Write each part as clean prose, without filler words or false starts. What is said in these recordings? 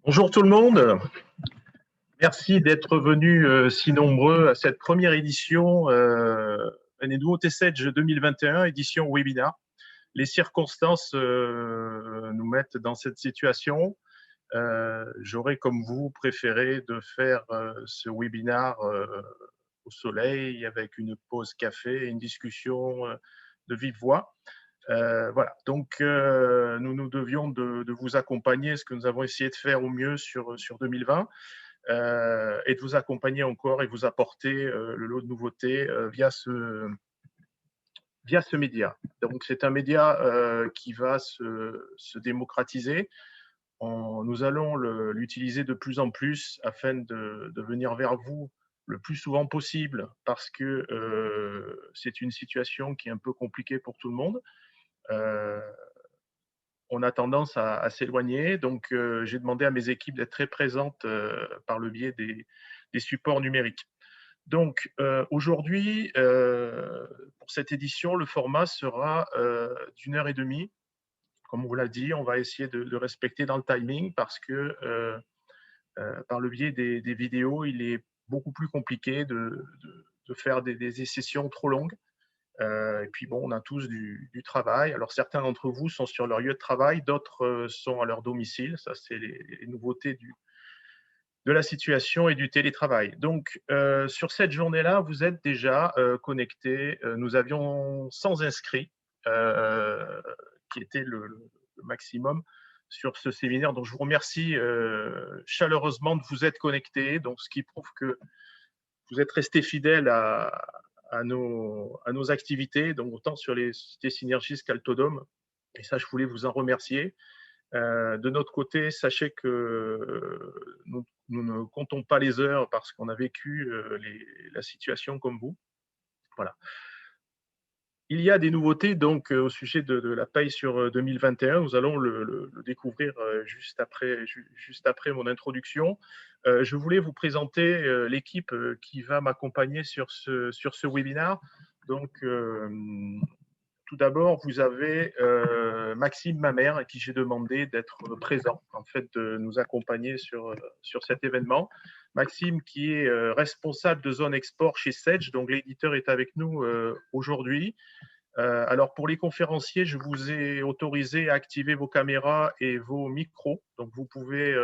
Bonjour tout le monde, merci d'être venus si nombreux à cette première édition Eneduo T-Sedge 2021, édition webinar. Les circonstances nous mettent dans cette situation. J'aurais comme vous préféré de faire ce webinar au soleil avec une pause café et une discussion de vive voix. Voilà, donc nous devions de vous accompagner, ce que nous avons essayé de faire au mieux sur 2020, et de vous accompagner encore et vous apporter le lot de nouveautés via ce média. Donc c'est un média qui va se démocratiser. Nous allons l'utiliser de plus en plus afin de venir vers vous le plus souvent possible parce que c'est une situation qui est un peu compliquée pour tout le monde. On a tendance à s'éloigner. Donc, j'ai demandé à mes équipes d'être très présentes par le biais des supports numériques. Donc, aujourd'hui, pour cette édition, le format sera d'1h30. Comme on vous l'a dit, on va essayer de respecter dans le timing parce que par le biais des vidéos, il est beaucoup plus compliqué de faire des sessions trop longues. Et puis bon, on a tous du travail. Alors certains d'entre vous sont sur leur lieu de travail, d'autres sont à leur domicile. Ça, c'est les nouveautés de la situation et du télétravail. Donc sur cette journée-là, vous êtes déjà connectés. Nous avions 100 inscrits, qui était le maximum sur ce séminaire. Donc je vous remercie chaleureusement de vous être connectés. Donc ce qui prouve que vous êtes restés fidèles à nos activités, donc autant sur les sociétés Synergis qu'Altodome. Et ça, je voulais vous en remercier. De notre côté, sachez que nous ne comptons pas les heures parce qu'on a vécu la situation comme vous. Voilà. Il y a des nouveautés donc au sujet de la paye sur 2021. Nous allons le découvrir juste après mon introduction. Je voulais vous présenter l'équipe qui va m'accompagner sur ce webinaire. Donc, tout d'abord, vous avez Maxime Mamère, à qui j'ai demandé d'être présent, en fait, de nous accompagner sur cet événement. Maxime, qui est responsable de zone export chez Sedge, donc l'éditeur est avec nous aujourd'hui. Alors, pour les conférenciers, je vous ai autorisé à activer vos caméras et vos micros. Donc, vous pouvez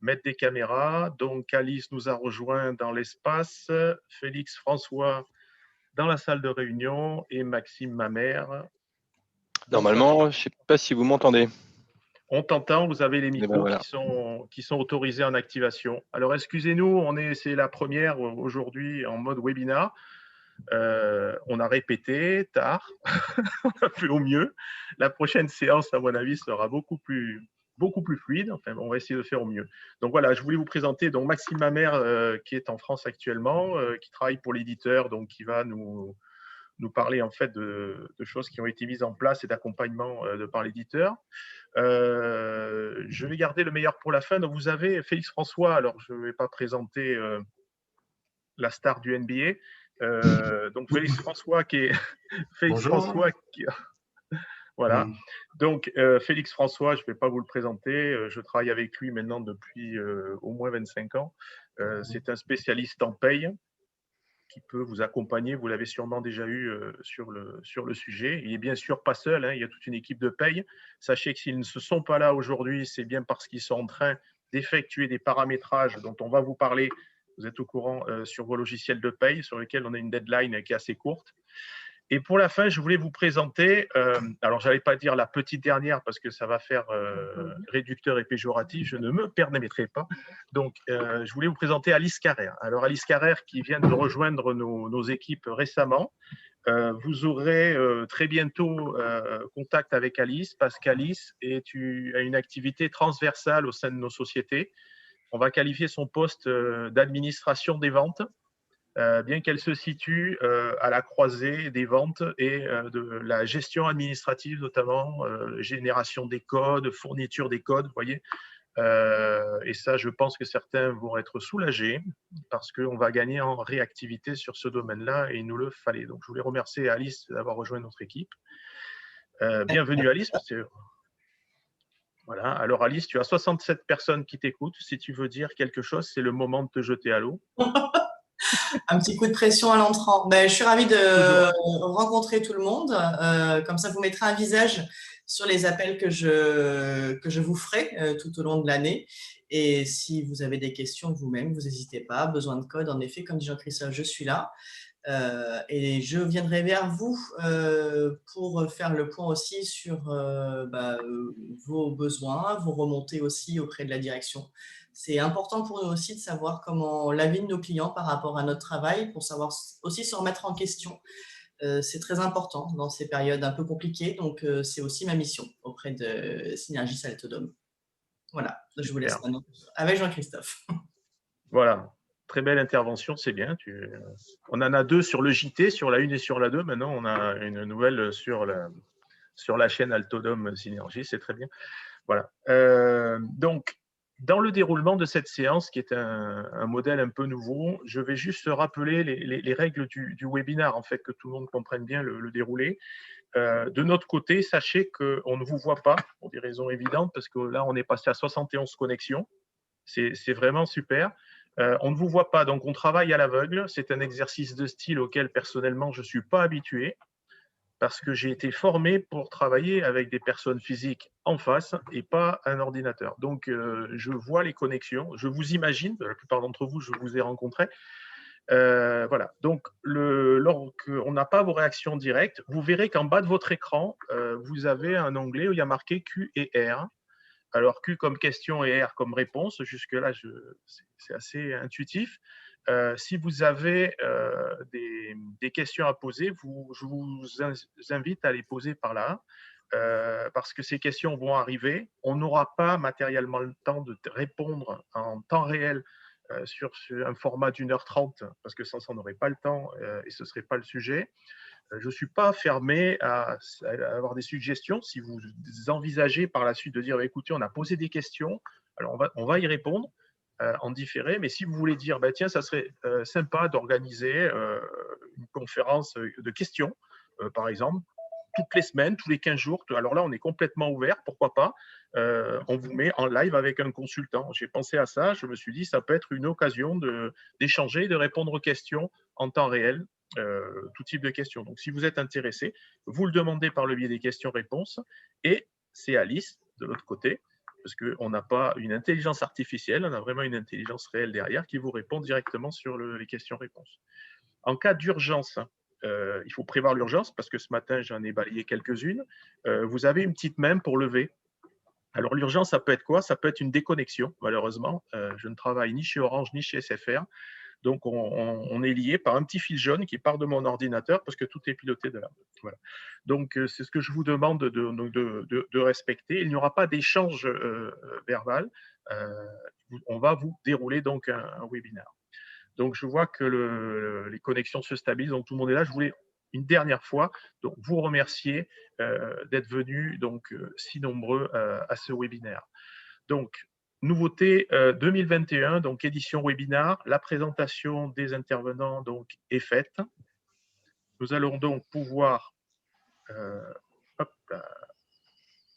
mettre des caméras. Donc, Alice nous a rejoint dans l'espace, Félix François dans la salle de réunion et Maxime Mamère. Normalement, je ne sais pas si vous m'entendez. On t'entend, vous avez les micros voilà. qui sont autorisés en activation. Alors, excusez-nous, c'est la première aujourd'hui en mode webinar. On a répété tard, on a fait au mieux. La prochaine séance, à mon avis, sera beaucoup plus fluide. Enfin, on va essayer de faire au mieux. Donc voilà, je voulais vous présenter donc Maxime Mamère, qui est en France actuellement, qui travaille pour l'éditeur, donc qui va nous parler en fait de choses qui ont été mises en place et d'accompagnement par l'éditeur. Je vais garder le meilleur pour la fin. Donc vous avez Félix François. Alors je ne vais pas présenter la star du NBA. Donc Félix François qui est voilà. Donc Félix François, je ne vais pas vous le présenter. Je travaille avec lui maintenant depuis au moins 25 ans. C'est un spécialiste en paye qui peut vous accompagner. Vous l'avez sûrement déjà eu sur le sujet. Il n'est bien sûr pas seul, hein, il y a toute une équipe de paye. Sachez que s'ils ne se sont pas là aujourd'hui, c'est bien parce qu'ils sont en train d'effectuer des paramétrages dont on va vous parler. Vous êtes au courant sur vos logiciels de paye, sur lesquels on a une deadline qui est assez courte. Et pour la fin, je voulais vous présenter, alors je n'allais pas dire la petite dernière parce que ça va faire réducteur et péjoratif, je ne me permettrai pas. Donc, je voulais vous présenter Alice Carrère. Alors, Alice Carrère qui vient de rejoindre nos équipes récemment. Vous aurez très bientôt contact avec Alice parce qu'Alice a une activité transversale au sein de nos sociétés. On va qualifier son poste d'administration des ventes. Bien qu'elle se situe à la croisée des ventes et de la gestion administrative, notamment génération des codes, fourniture des codes, vous voyez. Et ça, je pense que certains vont être soulagés parce qu'on va gagner en réactivité sur ce domaine-là et il nous le fallait. Donc, je voulais remercier Alice d'avoir rejoint notre équipe. Bienvenue Alice. Voilà. Alors Alice, tu as 67 personnes qui t'écoutent. Si tu veux dire quelque chose, c'est le moment de te jeter à l'eau. Un petit coup de pression à l'entrant. Ben, je suis ravie Toujours. de rencontrer tout le monde. Comme ça, vous mettrez un visage sur les appels que je vous ferai tout au long de l'année. Et si vous avez des questions vous-même, vous n'hésitez pas. Besoin de code, en effet, comme dit Jean-Christophe, je suis là. Et je viendrai vers vous pour faire le point aussi sur vos besoins, vos remontées aussi auprès de la direction. C'est important pour nous aussi de savoir comment la vie de nos clients par rapport à notre travail, pour savoir aussi se remettre en question. C'est très important dans ces périodes un peu compliquées, donc c'est aussi ma mission auprès de Synergie Saltodome. Voilà, je vous laisse Super. maintenant avec Jean-Christophe. Voilà. Très belle intervention, c'est bien. On en a deux sur le JT, sur la 1 et sur la 2. Maintenant, on a une nouvelle sur la chaîne Altodome Synergie, c'est très bien. Voilà. Donc, dans le déroulement de cette séance, qui est un modèle un peu nouveau, je vais juste rappeler les règles du webinaire, en fait, que tout le monde comprenne bien le déroulé. De notre côté, sachez qu'on ne vous voit pas, pour des raisons évidentes, parce que là, on est passé à 71 connexions. C'est vraiment super. On ne vous voit pas, donc on travaille à l'aveugle. C'est un exercice de style auquel, personnellement, je ne suis pas habitué, parce que j'ai été formé pour travailler avec des personnes physiques en face et pas un ordinateur. Donc, je vois les connexions, je vous imagine, la plupart d'entre vous, je vous ai rencontrés. Voilà, donc lorsqu'on n'a pas vos réactions directes, vous verrez qu'en bas de votre écran, vous avez un onglet où il y a marqué Q et R. Alors, Q comme question et R comme réponse, jusque-là, c'est assez intuitif. Si vous avez des questions à poser, je vous invite à les poser par là, parce que ces questions vont arriver. On n'aura pas matériellement le temps de répondre en temps réel sur un format d'1h30, parce que ça, on n'aurait pas le temps et ce ne serait pas le sujet. Je ne suis pas fermé à avoir des suggestions. Si vous envisagez par la suite de dire, écoutez, on a posé des questions, alors on va y répondre en différé, mais si vous voulez dire, bah, tiens, ça serait sympa d'organiser une conférence de questions, par exemple, toutes les semaines, tous les 15 jours, alors là, on est complètement ouvert, pourquoi pas, on vous met en live avec un consultant. J'ai pensé à ça, je me suis dit, ça peut être une occasion d'échanger, de répondre aux questions en temps réel, tout type de questions. Donc, si vous êtes intéressé, vous le demandez par le biais des questions-réponses et c'est Alice, de l'autre côté, parce qu'on n'a pas une intelligence artificielle, on a vraiment une intelligence réelle derrière qui vous répond directement sur les questions-réponses. En cas d'urgence, il faut prévoir l'urgence parce que ce matin, j'en ai balayé quelques-unes. Vous avez une petite main pour lever. Alors, l'urgence, ça peut être quoi? Ça peut être une déconnexion, malheureusement. Je ne travaille ni chez Orange ni chez SFR. Donc, on est lié par un petit fil jaune qui part de mon ordinateur parce que tout est piloté de là. Voilà. Donc, c'est ce que je vous demande de respecter. Il n'y aura pas d'échange verbal. On va vous dérouler donc un webinaire. Donc, je vois que les connexions se stabilisent. Donc, tout le monde est là. Je voulais une dernière fois donc, vous remercier d'être venus donc, si nombreux à ce webinaire. Donc, nouveauté 2021, donc édition webinaire, la présentation des intervenants donc, est faite. Nous allons donc pouvoir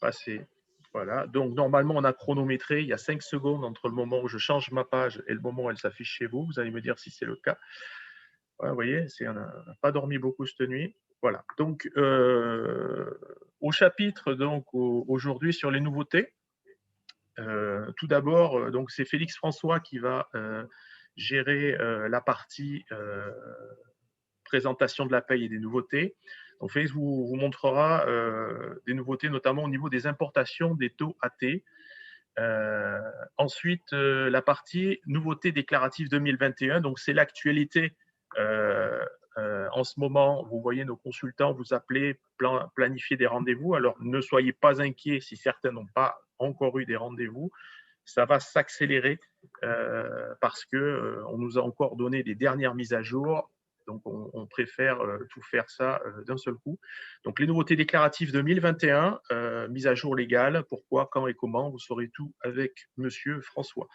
passer. Voilà, donc normalement on a chronométré, il y a 5 secondes entre le moment où je change ma page et le moment où elle s'affiche chez vous. Vous allez me dire si c'est le cas. Ouais, vous voyez, on n'a pas dormi beaucoup cette nuit. Voilà, donc au chapitre donc aujourd'hui sur les nouveautés. Tout d'abord, donc c'est Félix François qui va gérer la partie présentation de la paye et des nouveautés. Donc Félix vous montrera des nouveautés, notamment au niveau des importations des taux AT. Ensuite, la partie nouveautés déclaratives 2021. Donc c'est l'actualité. En ce moment, vous voyez nos consultants vous appeler, planifier des rendez-vous. Alors ne soyez pas inquiets si certains n'ont pas encore eu des rendez-vous. Ça va s'accélérer parce qu'on nous a encore donné les dernières mises à jour. Donc, on préfère tout faire ça d'un seul coup. Donc, les nouveautés déclaratives 2021, mise à jour légale, pourquoi, quand et comment, vous saurez tout avec Monsieur François.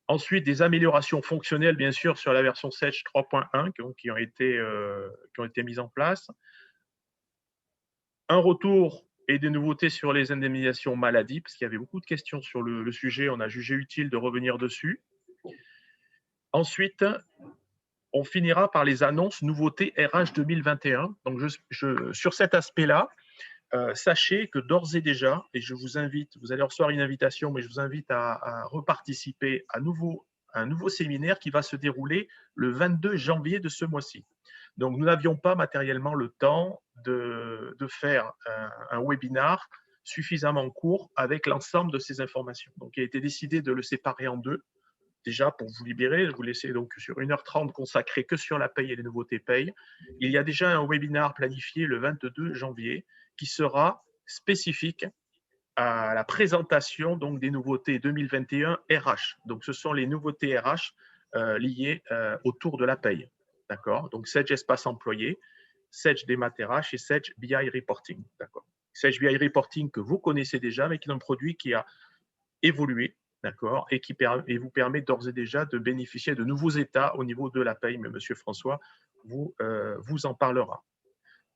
Ensuite, des améliorations fonctionnelles, bien sûr, sur la version Sage 3.1 qui ont été mises en place. Un retour et des nouveautés sur les indemnisations maladie, parce qu'il y avait beaucoup de questions sur le sujet. On a jugé utile de revenir dessus. Ensuite, on finira par les annonces nouveautés RH 2021. Donc, sur cet aspect-là, sachez que d'ores et déjà, et je vous invite, vous allez recevoir une invitation, mais je vous invite à reparticiper à un nouveau séminaire qui va se dérouler le 22 janvier de ce mois-ci. Donc, nous n'avions pas matériellement le temps de faire un webinar suffisamment court avec l'ensemble de ces informations. Donc, il a été décidé de le séparer en deux. Déjà, pour vous libérer, je vous laisser donc sur 1h30 consacré que sur la paye et les nouveautés paye. Il y a déjà un webinar planifié le 22 janvier qui sera spécifique à la présentation donc, des nouveautés 2021 RH. Donc, ce sont les nouveautés RH liées autour de la paye. D'accord? Donc, Sage Espace Employé, Sage Démat RH et Sage BI Reporting. D'accord? Sage BI Reporting que vous connaissez déjà, mais qui est un produit qui a évolué, d'accord, et qui vous permet d'ores et déjà de bénéficier de nouveaux états au niveau de la paye. Mais Monsieur François vous en parlera.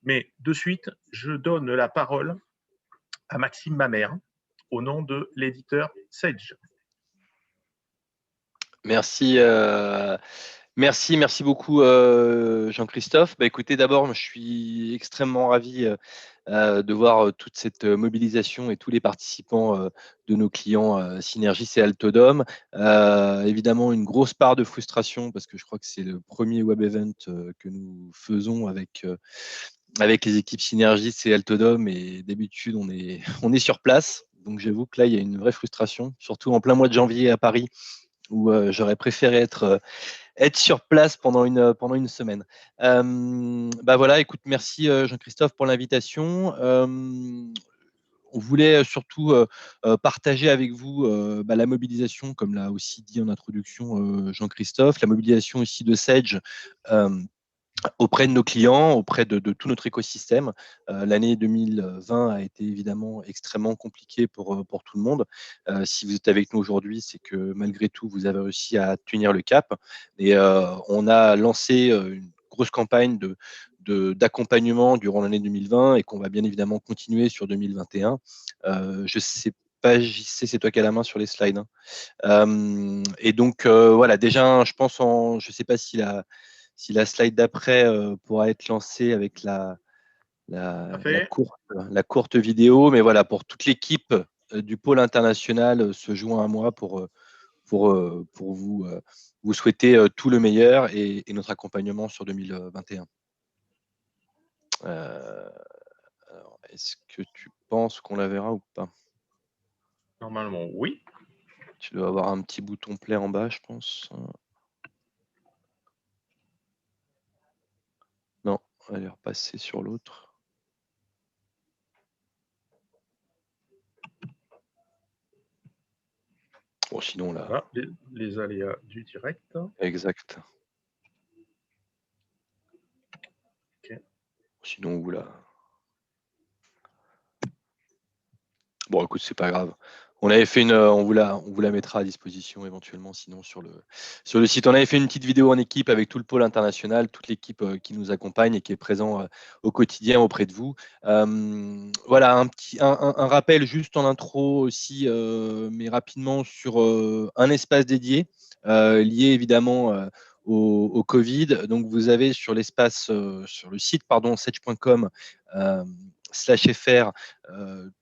Mais de suite, je donne la parole à Maxime Mamère au nom de l'éditeur Sage. Merci. Merci beaucoup Jean-Christophe. Écoutez, d'abord, je suis extrêmement ravi de voir toute cette mobilisation et tous les participants de nos clients Synergis et Altodom. Évidemment, une grosse part de frustration parce que je crois que c'est le premier web event que nous faisons avec les équipes Synergis et Altodom, et d'habitude on est sur place. Donc j'avoue que là, il y a une vraie frustration, surtout en plein mois de janvier à Paris, où j'aurais préféré être sur place pendant une semaine. Voilà, écoute, merci Jean-Christophe pour l'invitation. On voulait surtout partager avec vous la mobilisation, comme l'a aussi dit en introduction Jean-Christophe, la mobilisation aussi de Sage auprès de nos clients, auprès de tout notre écosystème. L'année 2020 a été évidemment extrêmement compliquée pour tout le monde. Si vous êtes avec nous aujourd'hui, c'est que malgré tout, vous avez réussi à tenir le cap. Et on a lancé une grosse campagne d'accompagnement durant l'année 2020 et qu'on va bien évidemment continuer sur 2021. Je sais pas, JC, c'est toi qui as la main sur les slides. Et donc, voilà, déjà, je pense, je ne sais pas si la slide d'après pourra être lancée avec la courte vidéo. Mais voilà, pour toute l'équipe du pôle international se joint à moi pour vous souhaiter tout le meilleur et notre accompagnement sur 2021. Alors, est-ce que tu penses qu'on la verra ou pas? Normalement, oui. Tu dois avoir un petit bouton play en bas, je pense. Non, elle est repassée sur l'autre. Bon, sinon là. Voilà, les aléas du direct. Exact. Okay. Sinon, vous là. Bon, écoute, c'est pas grave. On avait fait on vous la mettra à disposition éventuellement, sinon sur le site. On avait fait une petite vidéo en équipe avec tout le pôle international, toute l'équipe qui nous accompagne et qui est présent au quotidien auprès de vous. Voilà, un rappel juste en intro aussi, mais rapidement sur un espace dédié lié évidemment au Covid. Donc vous avez sur l'espace, sur le site sage.com /fr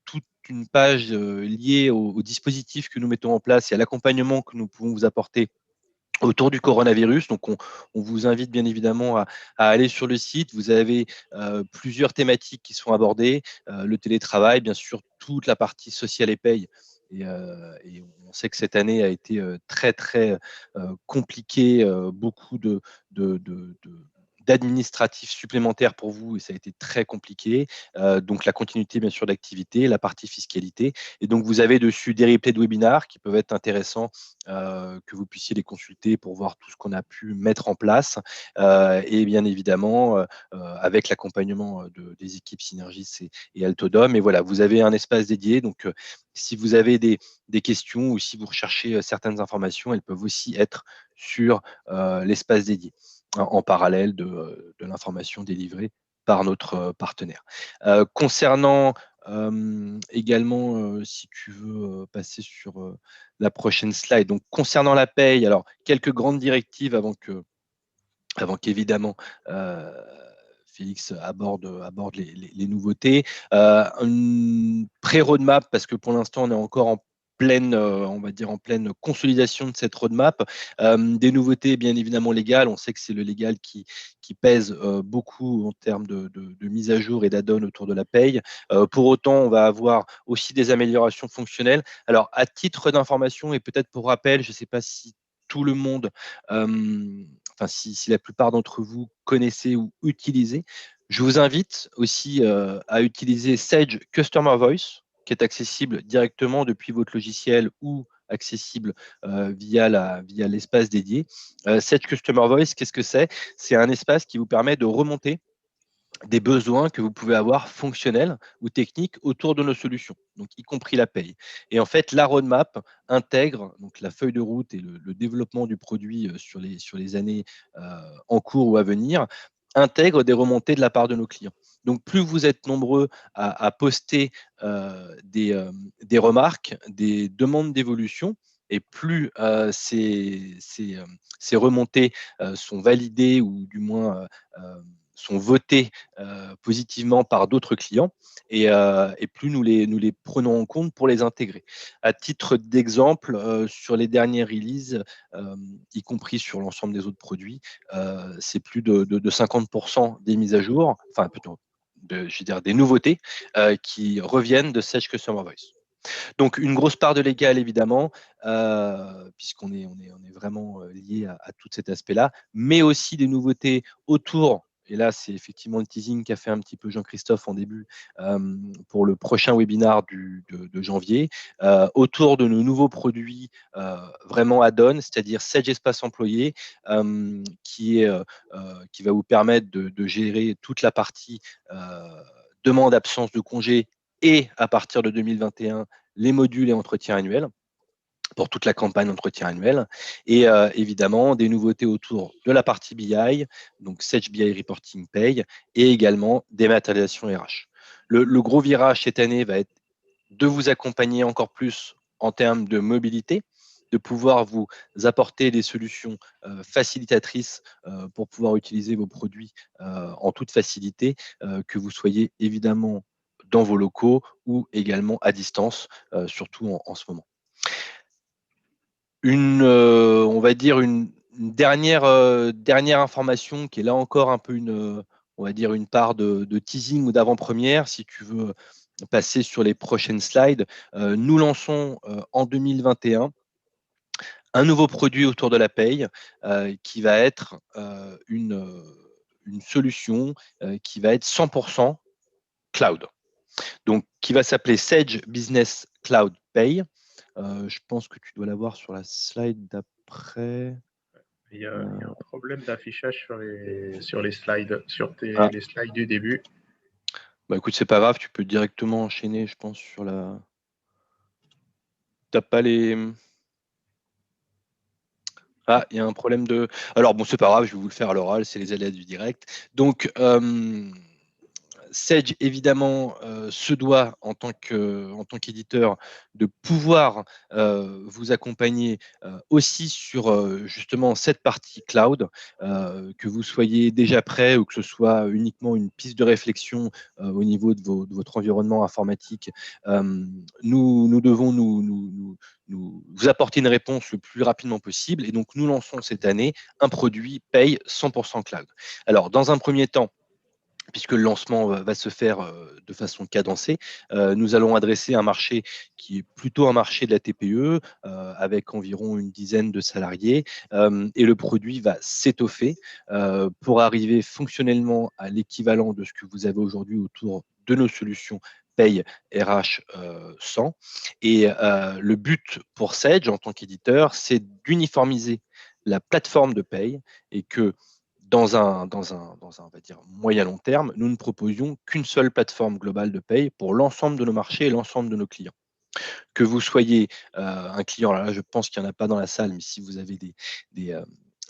toute une page liée au dispositif que nous mettons en place et à l'accompagnement que nous pouvons vous apporter autour du coronavirus. Donc, on vous invite bien évidemment à aller sur le site. Vous avez plusieurs thématiques qui sont abordées, le télétravail, bien sûr, toute la partie sociale et paye. Et on sait que cette année a été très, très compliquée, beaucoup d'administratifs supplémentaires pour vous et ça a été très compliqué. Donc la continuité bien sûr d'activité, la partie fiscalité. Et donc vous avez dessus des replays de webinars qui peuvent être intéressants, que vous puissiez les consulter pour voir tout ce qu'on a pu mettre en place. Et bien évidemment avec l'accompagnement des équipes Synergis et Altodom. Et voilà, vous avez un espace dédié. Donc si vous avez des questions ou si vous recherchez certaines informations, elles peuvent aussi être sur l'espace dédié, en parallèle de l'information délivrée par notre partenaire. Concernant Également, si tu veux passer sur la prochaine slide. Donc, concernant la paye, alors quelques grandes directives avant qu'évidemment Félix aborde les nouveautés. Une pré-roadmap, parce que pour l'instant, on est encore en pleine, on va dire en pleine consolidation de cette roadmap. Des nouveautés bien évidemment légales. On sait que c'est le légal qui pèse beaucoup en termes de mise à jour et d'add-on autour de la paye. Pour autant, on va avoir aussi des améliorations fonctionnelles. Alors, à titre d'information et peut-être pour rappel, je ne sais pas si tout le monde, enfin si la plupart d'entre vous connaissez ou utilisez, je vous invite aussi à utiliser Sage Customer Voice, qui est accessible directement depuis votre logiciel ou accessible via l'espace dédié. Sage Customer Voice, qu'est-ce que c'est? C'est un espace qui vous permet de remonter des besoins que vous pouvez avoir fonctionnels ou techniques autour de nos solutions, donc y compris la paye. Et en fait, la roadmap intègre donc la feuille de route et le développement du produit sur les années en cours ou à venir, intègre des remontées de la part de nos clients. Donc, plus vous êtes nombreux à poster des remarques, des demandes d'évolution, et plus ces remontées sont validées ou du moins sont votées positivement par d'autres clients, et plus nous les prenons en compte pour les intégrer. À titre d'exemple, sur les dernières releases, y compris sur l'ensemble des autres produits, c'est plus de 50% des mises à jour, enfin plutôt je veux dire des nouveautés qui reviennent de Sage Customer Voice. Donc une grosse part de légal évidemment, puisqu'on est vraiment lié à tout cet aspect-là, mais aussi des nouveautés autour. Et là, c'est effectivement le teasing qu'a fait un petit peu Jean-Christophe en début pour le prochain webinar de janvier, autour de nos nouveaux produits vraiment add-on, c'est-à-dire Sage Espace Employé, qui va vous permettre de gérer toute la partie demande, absence de congé, et à partir de 2021, les modules et entretiens annuels pour toute la campagne d'entretien annuel, et évidemment des nouveautés autour de la partie BI, donc Sage BI Reporting Pay, et également dématérialisation RH. Le gros virage cette année va être de vous accompagner encore plus en termes de mobilité, de pouvoir vous apporter des solutions facilitatrices pour pouvoir utiliser vos produits en toute facilité, que vous soyez évidemment dans vos locaux ou également à distance, surtout en ce moment. On va dire une dernière information qui est là encore un peu on va dire une part de teasing ou d'avant-première, si tu veux passer sur les prochaines slides. Nous lançons en 2021 un nouveau produit autour de la paye qui va être une solution qui va être 100% cloud. Donc, qui va s'appeler Sage Business Cloud Pay. Je pense que tu dois l'avoir sur la slide d'après. Il y a un problème d'affichage sur les slides, les slides du début. Bah écoute, c'est pas grave, tu peux directement enchaîner, je pense, sur la. T'as pas les. Ah, il y a un problème de. Alors bon, c'est pas grave, je vais vous le faire à l'oral, c'est les aléas du direct. Donc, Sage, évidemment, se doit, en tant qu'éditeur, de pouvoir vous accompagner aussi sur justement cette partie cloud, que vous soyez déjà prêt ou que ce soit uniquement une piste de réflexion au niveau de votre environnement informatique. Nous devons vous apporter une réponse le plus rapidement possible, et donc nous lançons cette année un produit paye 100% cloud. Alors, dans un premier temps, puisque le lancement va se faire de façon cadencée, nous allons adresser un marché qui est plutôt un marché de la TPE, avec environ une dizaine de salariés, et le produit va s'étoffer pour arriver fonctionnellement à l'équivalent de ce que vous avez aujourd'hui autour de nos solutions Paye RH 100. Et le but pour Sage en tant qu'éditeur, c'est d'uniformiser la plateforme de paye, et que dans un on va dire, moyen long terme, nous ne proposions qu'une seule plateforme globale de paye pour l'ensemble de nos marchés et l'ensemble de nos clients. Que vous soyez un client, là je pense qu'il n'y en a pas dans la salle, mais si vous avez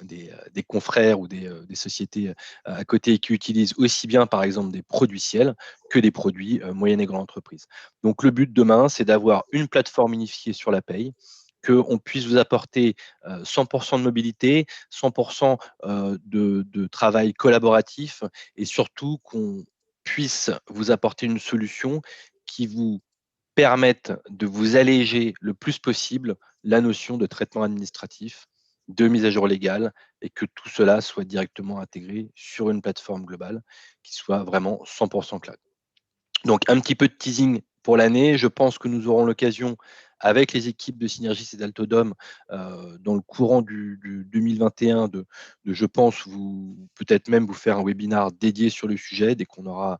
des confrères ou des sociétés à côté qui utilisent aussi bien, par exemple, des produits ciel que des produits moyennes et grandes entreprises. Donc, le but demain, c'est d'avoir une plateforme unifiée sur la paye, qu'on puisse vous apporter 100% de mobilité, 100% de travail collaboratif et surtout qu'on puisse vous apporter une solution qui vous permette de vous alléger le plus possible la notion de traitement administratif, de mise à jour légale et que tout cela soit directement intégré sur une plateforme globale qui soit vraiment 100% cloud. Donc, un petit peu de teasing pour l'année. Je pense que nous aurons l'occasion, avec les équipes de Synergis et d'Altodom, dans le courant du 2021, je pense, peut-être même vous faire un webinar dédié sur le sujet dès qu'on aura,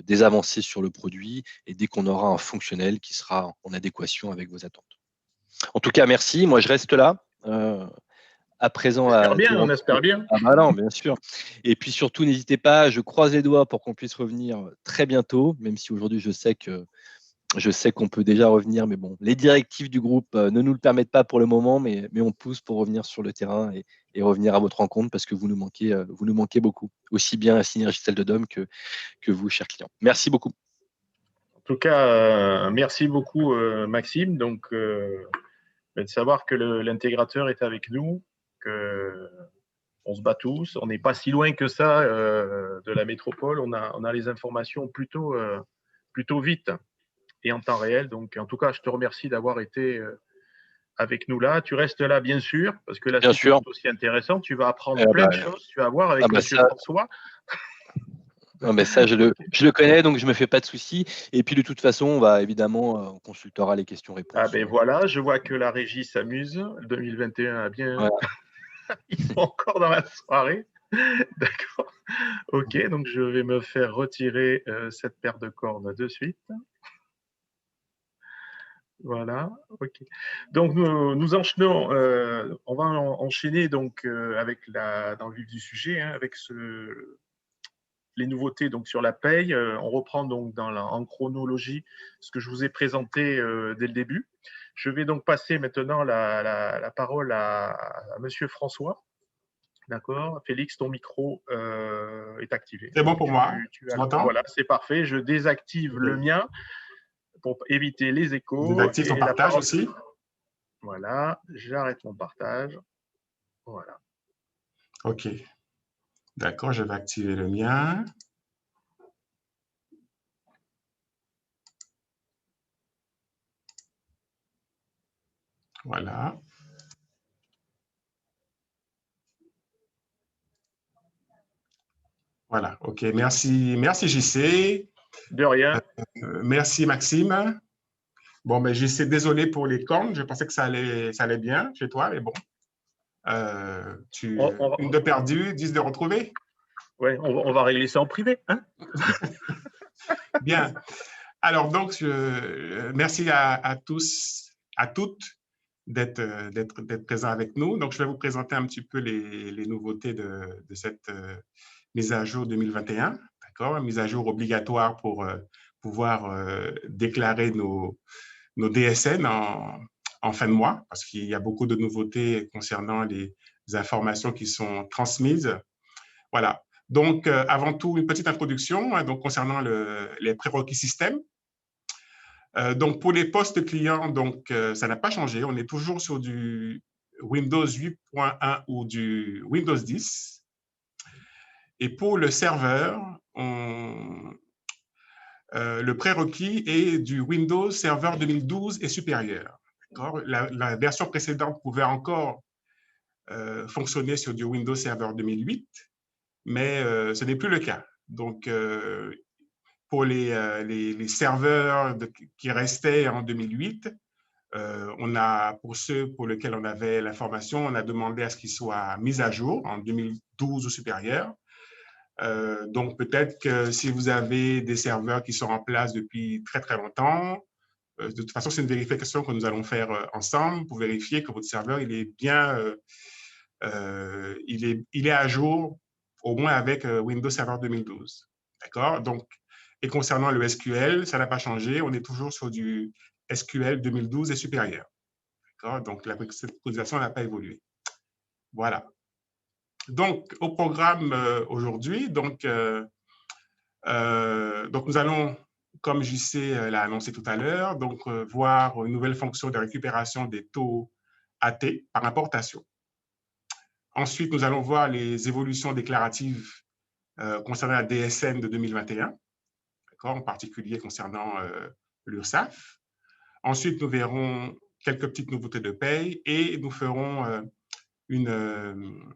des avancées sur le produit et dès qu'on aura un fonctionnel qui sera en adéquation avec vos attentes. En tout cas, merci. Moi, je reste là. À présent, on espère bien. Ah bah non, bien sûr. Et puis surtout, n'hésitez pas, je croise les doigts pour qu'on puisse revenir très bientôt, même si aujourd'hui je sais qu'on peut déjà revenir, mais bon, les directives du groupe ne nous le permettent pas pour le moment, mais on pousse pour revenir sur le terrain et revenir à votre rencontre parce que vous nous manquez beaucoup, aussi bien à Synergis Altodom que vous, chers clients. Merci beaucoup. En tout cas, merci beaucoup, Maxime. Donc, de savoir que l'intégrateur est avec nous, qu'on se bat tous. On n'est pas si loin que ça de la métropole. On a les informations plutôt vite et en temps réel. Donc, en tout cas, je te remercie d'avoir été avec nous là. Tu restes là, bien sûr, parce que la suite est aussi intéressante. Tu vas apprendre plein de choses. Tu vas voir avec M. François. Non, mais ça, je le connais, donc je ne me fais pas de soucis. Et puis, de toute façon, on consultera les questions-réponses. Ah ben voilà, je vois que la régie s'amuse. 2021 a bien… Voilà. Ils sont encore dans la soirée. D'accord. Ok, donc je vais me faire retirer cette paire de cordes de suite. Voilà, ok. Donc nous enchaînons, on va enchaîner donc avec dans le vif du sujet, hein, avec les nouveautés donc sur la paye. On reprend donc en chronologie ce que je vous ai présenté dès le début. Je vais donc passer maintenant la parole à Monsieur François. D'accord. Félix, ton micro est activé. C'est bon pour moi. Tu m'entends ? Voilà, c'est parfait. Je désactive le mien pour éviter les échos. Désactive ton partage aussi. Voilà, j'arrête mon partage. Voilà. OK. D'accord, je vais activer le mien. Voilà. Voilà, OK. Merci JC. De rien. Merci Maxime. Bon, mais JC, désolé pour les cornes. Je pensais que ça allait bien chez toi, mais bon. Une de perdue, 10 de retrouvée. Oui, on va régler ça en privé. Hein. Bien. Alors, donc, merci à tous, à toutes d'être présents avec nous. Donc, je vais vous présenter un petit peu les nouveautés de cette mise à jour 2021. D'accord? Mise à jour obligatoire pour pouvoir déclarer nos DSN en fin de mois, parce qu'il y a beaucoup de nouveautés concernant les informations qui sont transmises. Voilà. Donc, avant tout, une petite introduction donc, concernant les prérequis système. Donc, pour les postes clients, donc, ça n'a pas changé. On est toujours sur du Windows 8.1 ou du Windows 10. Et pour le serveur, le prérequis est du Windows Server 2012 et supérieur. La version précédente pouvait encore fonctionner sur du Windows Server 2008, mais ce n'est plus le cas. Donc, pour les serveurs qui restaient en 2008, pour ceux pour lesquels on avait l'information, on a demandé à ce qu'ils soient mis à jour en 2012 ou supérieur. Donc, peut-être que si vous avez des serveurs qui sont en place depuis très, très longtemps, de toute façon, c'est une vérification que nous allons faire ensemble pour vérifier que votre serveur, il est bien, il est à jour, au moins avec Windows Server 2012. D'accord? Donc, et concernant le SQL, ça n'a pas changé. On est toujours sur du SQL 2012 et supérieur. Donc, cette préconisation n'a pas évolué. Voilà. Donc, au programme aujourd'hui, donc, nous allons, comme JC l'a annoncé tout à l'heure, donc voir une nouvelle fonction de récupération des taux AT par importation. Ensuite, nous allons voir les évolutions déclaratives concernant la DSN de 2021, en particulier concernant l'URSSAF. Ensuite, nous verrons quelques petites nouveautés de paye et nous ferons une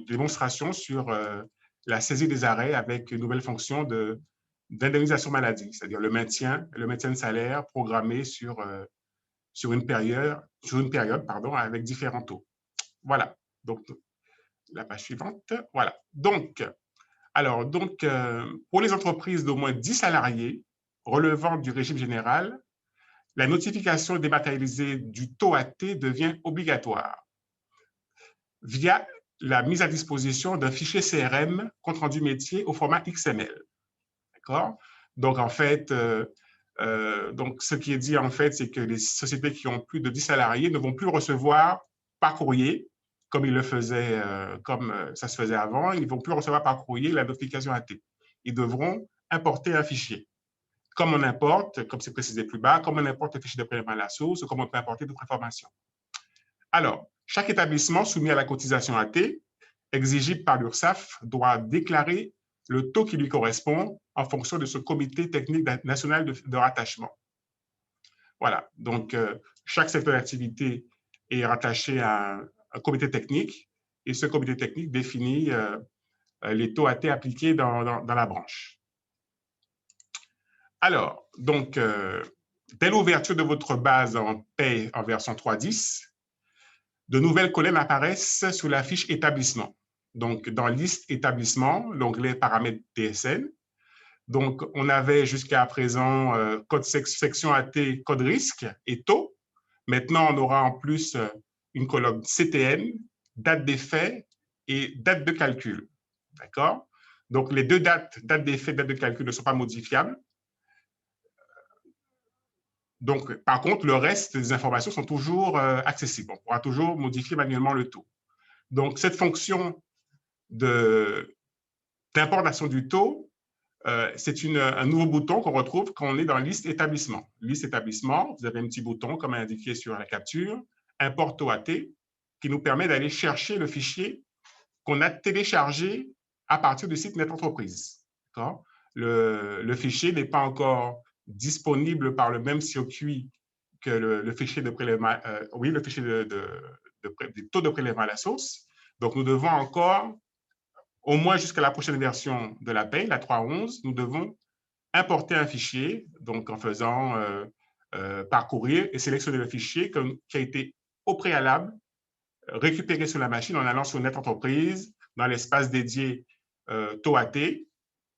démonstration sur la saisie des arrêts avec une nouvelle fonction d'indemnisation maladie, c'est-à-dire le maintien de salaire programmé sur une période avec différents taux. Voilà. Donc, la page suivante. Voilà. Donc, pour les entreprises d'au moins 10 salariés relevant du régime général, la notification dématérialisée du taux AT devient obligatoire via la mise à disposition d'un fichier CRM compte rendu métier au format XML. D'accord? Donc, en fait, ce qui est dit, en fait, c'est que les sociétés qui ont plus de 10 salariés ne vont plus recevoir par courrier, comme ils le faisaient, comme ça se faisait avant, ils ne vont plus recevoir par courrier la notification AT. Ils devront importer un fichier. Comme on importe, comme c'est précisé plus bas, comme on importe le fichier de prélèvement à la source, comme on peut importer d'autres informations. Alors, chaque établissement soumis à la cotisation AT, exigible par l'URSSAF, doit déclarer le taux qui lui correspond en fonction de ce comité technique national de rattachement. Voilà, donc chaque secteur d'activité est rattaché à un comité technique et ce comité technique définit les taux AT appliqués dans la branche. Alors, donc, dès l'ouverture de votre base en paie en version 3.10, de nouvelles colonnes apparaissent sur la fiche établissement. Donc, dans liste établissement, l'onglet paramètres DSN. Donc, on avait jusqu'à présent code section AT, code risque et taux. Maintenant, on aura en plus une colonne CTN, date d'effet et date de calcul. D'accord? Donc, les deux dates, date d'effet, date de calcul, ne sont pas modifiables. Donc, par contre, le reste des informations sont toujours accessibles. On pourra toujours modifier manuellement le taux. Donc, cette fonction d'importation du taux, c'est un nouveau bouton qu'on retrouve quand on est dans liste établissement. Liste établissement, vous avez un petit bouton, comme indiqué sur la capture, import taux AT, qui nous permet d'aller chercher le fichier qu'on a téléchargé à partir du site NetEntreprise. Le fichier n'est pas encore disponible par le même circuit que le fichier de prélèvement, le fichier des taux de prélèvement à la source. Donc, nous devons encore, au moins jusqu'à la prochaine version de la paie, la 3.11, nous devons importer un fichier, donc en faisant parcourir et sélectionner le fichier qui a été au préalable récupéré sur la machine en allant sur NetEntreprise, dans l'espace dédié taux AT.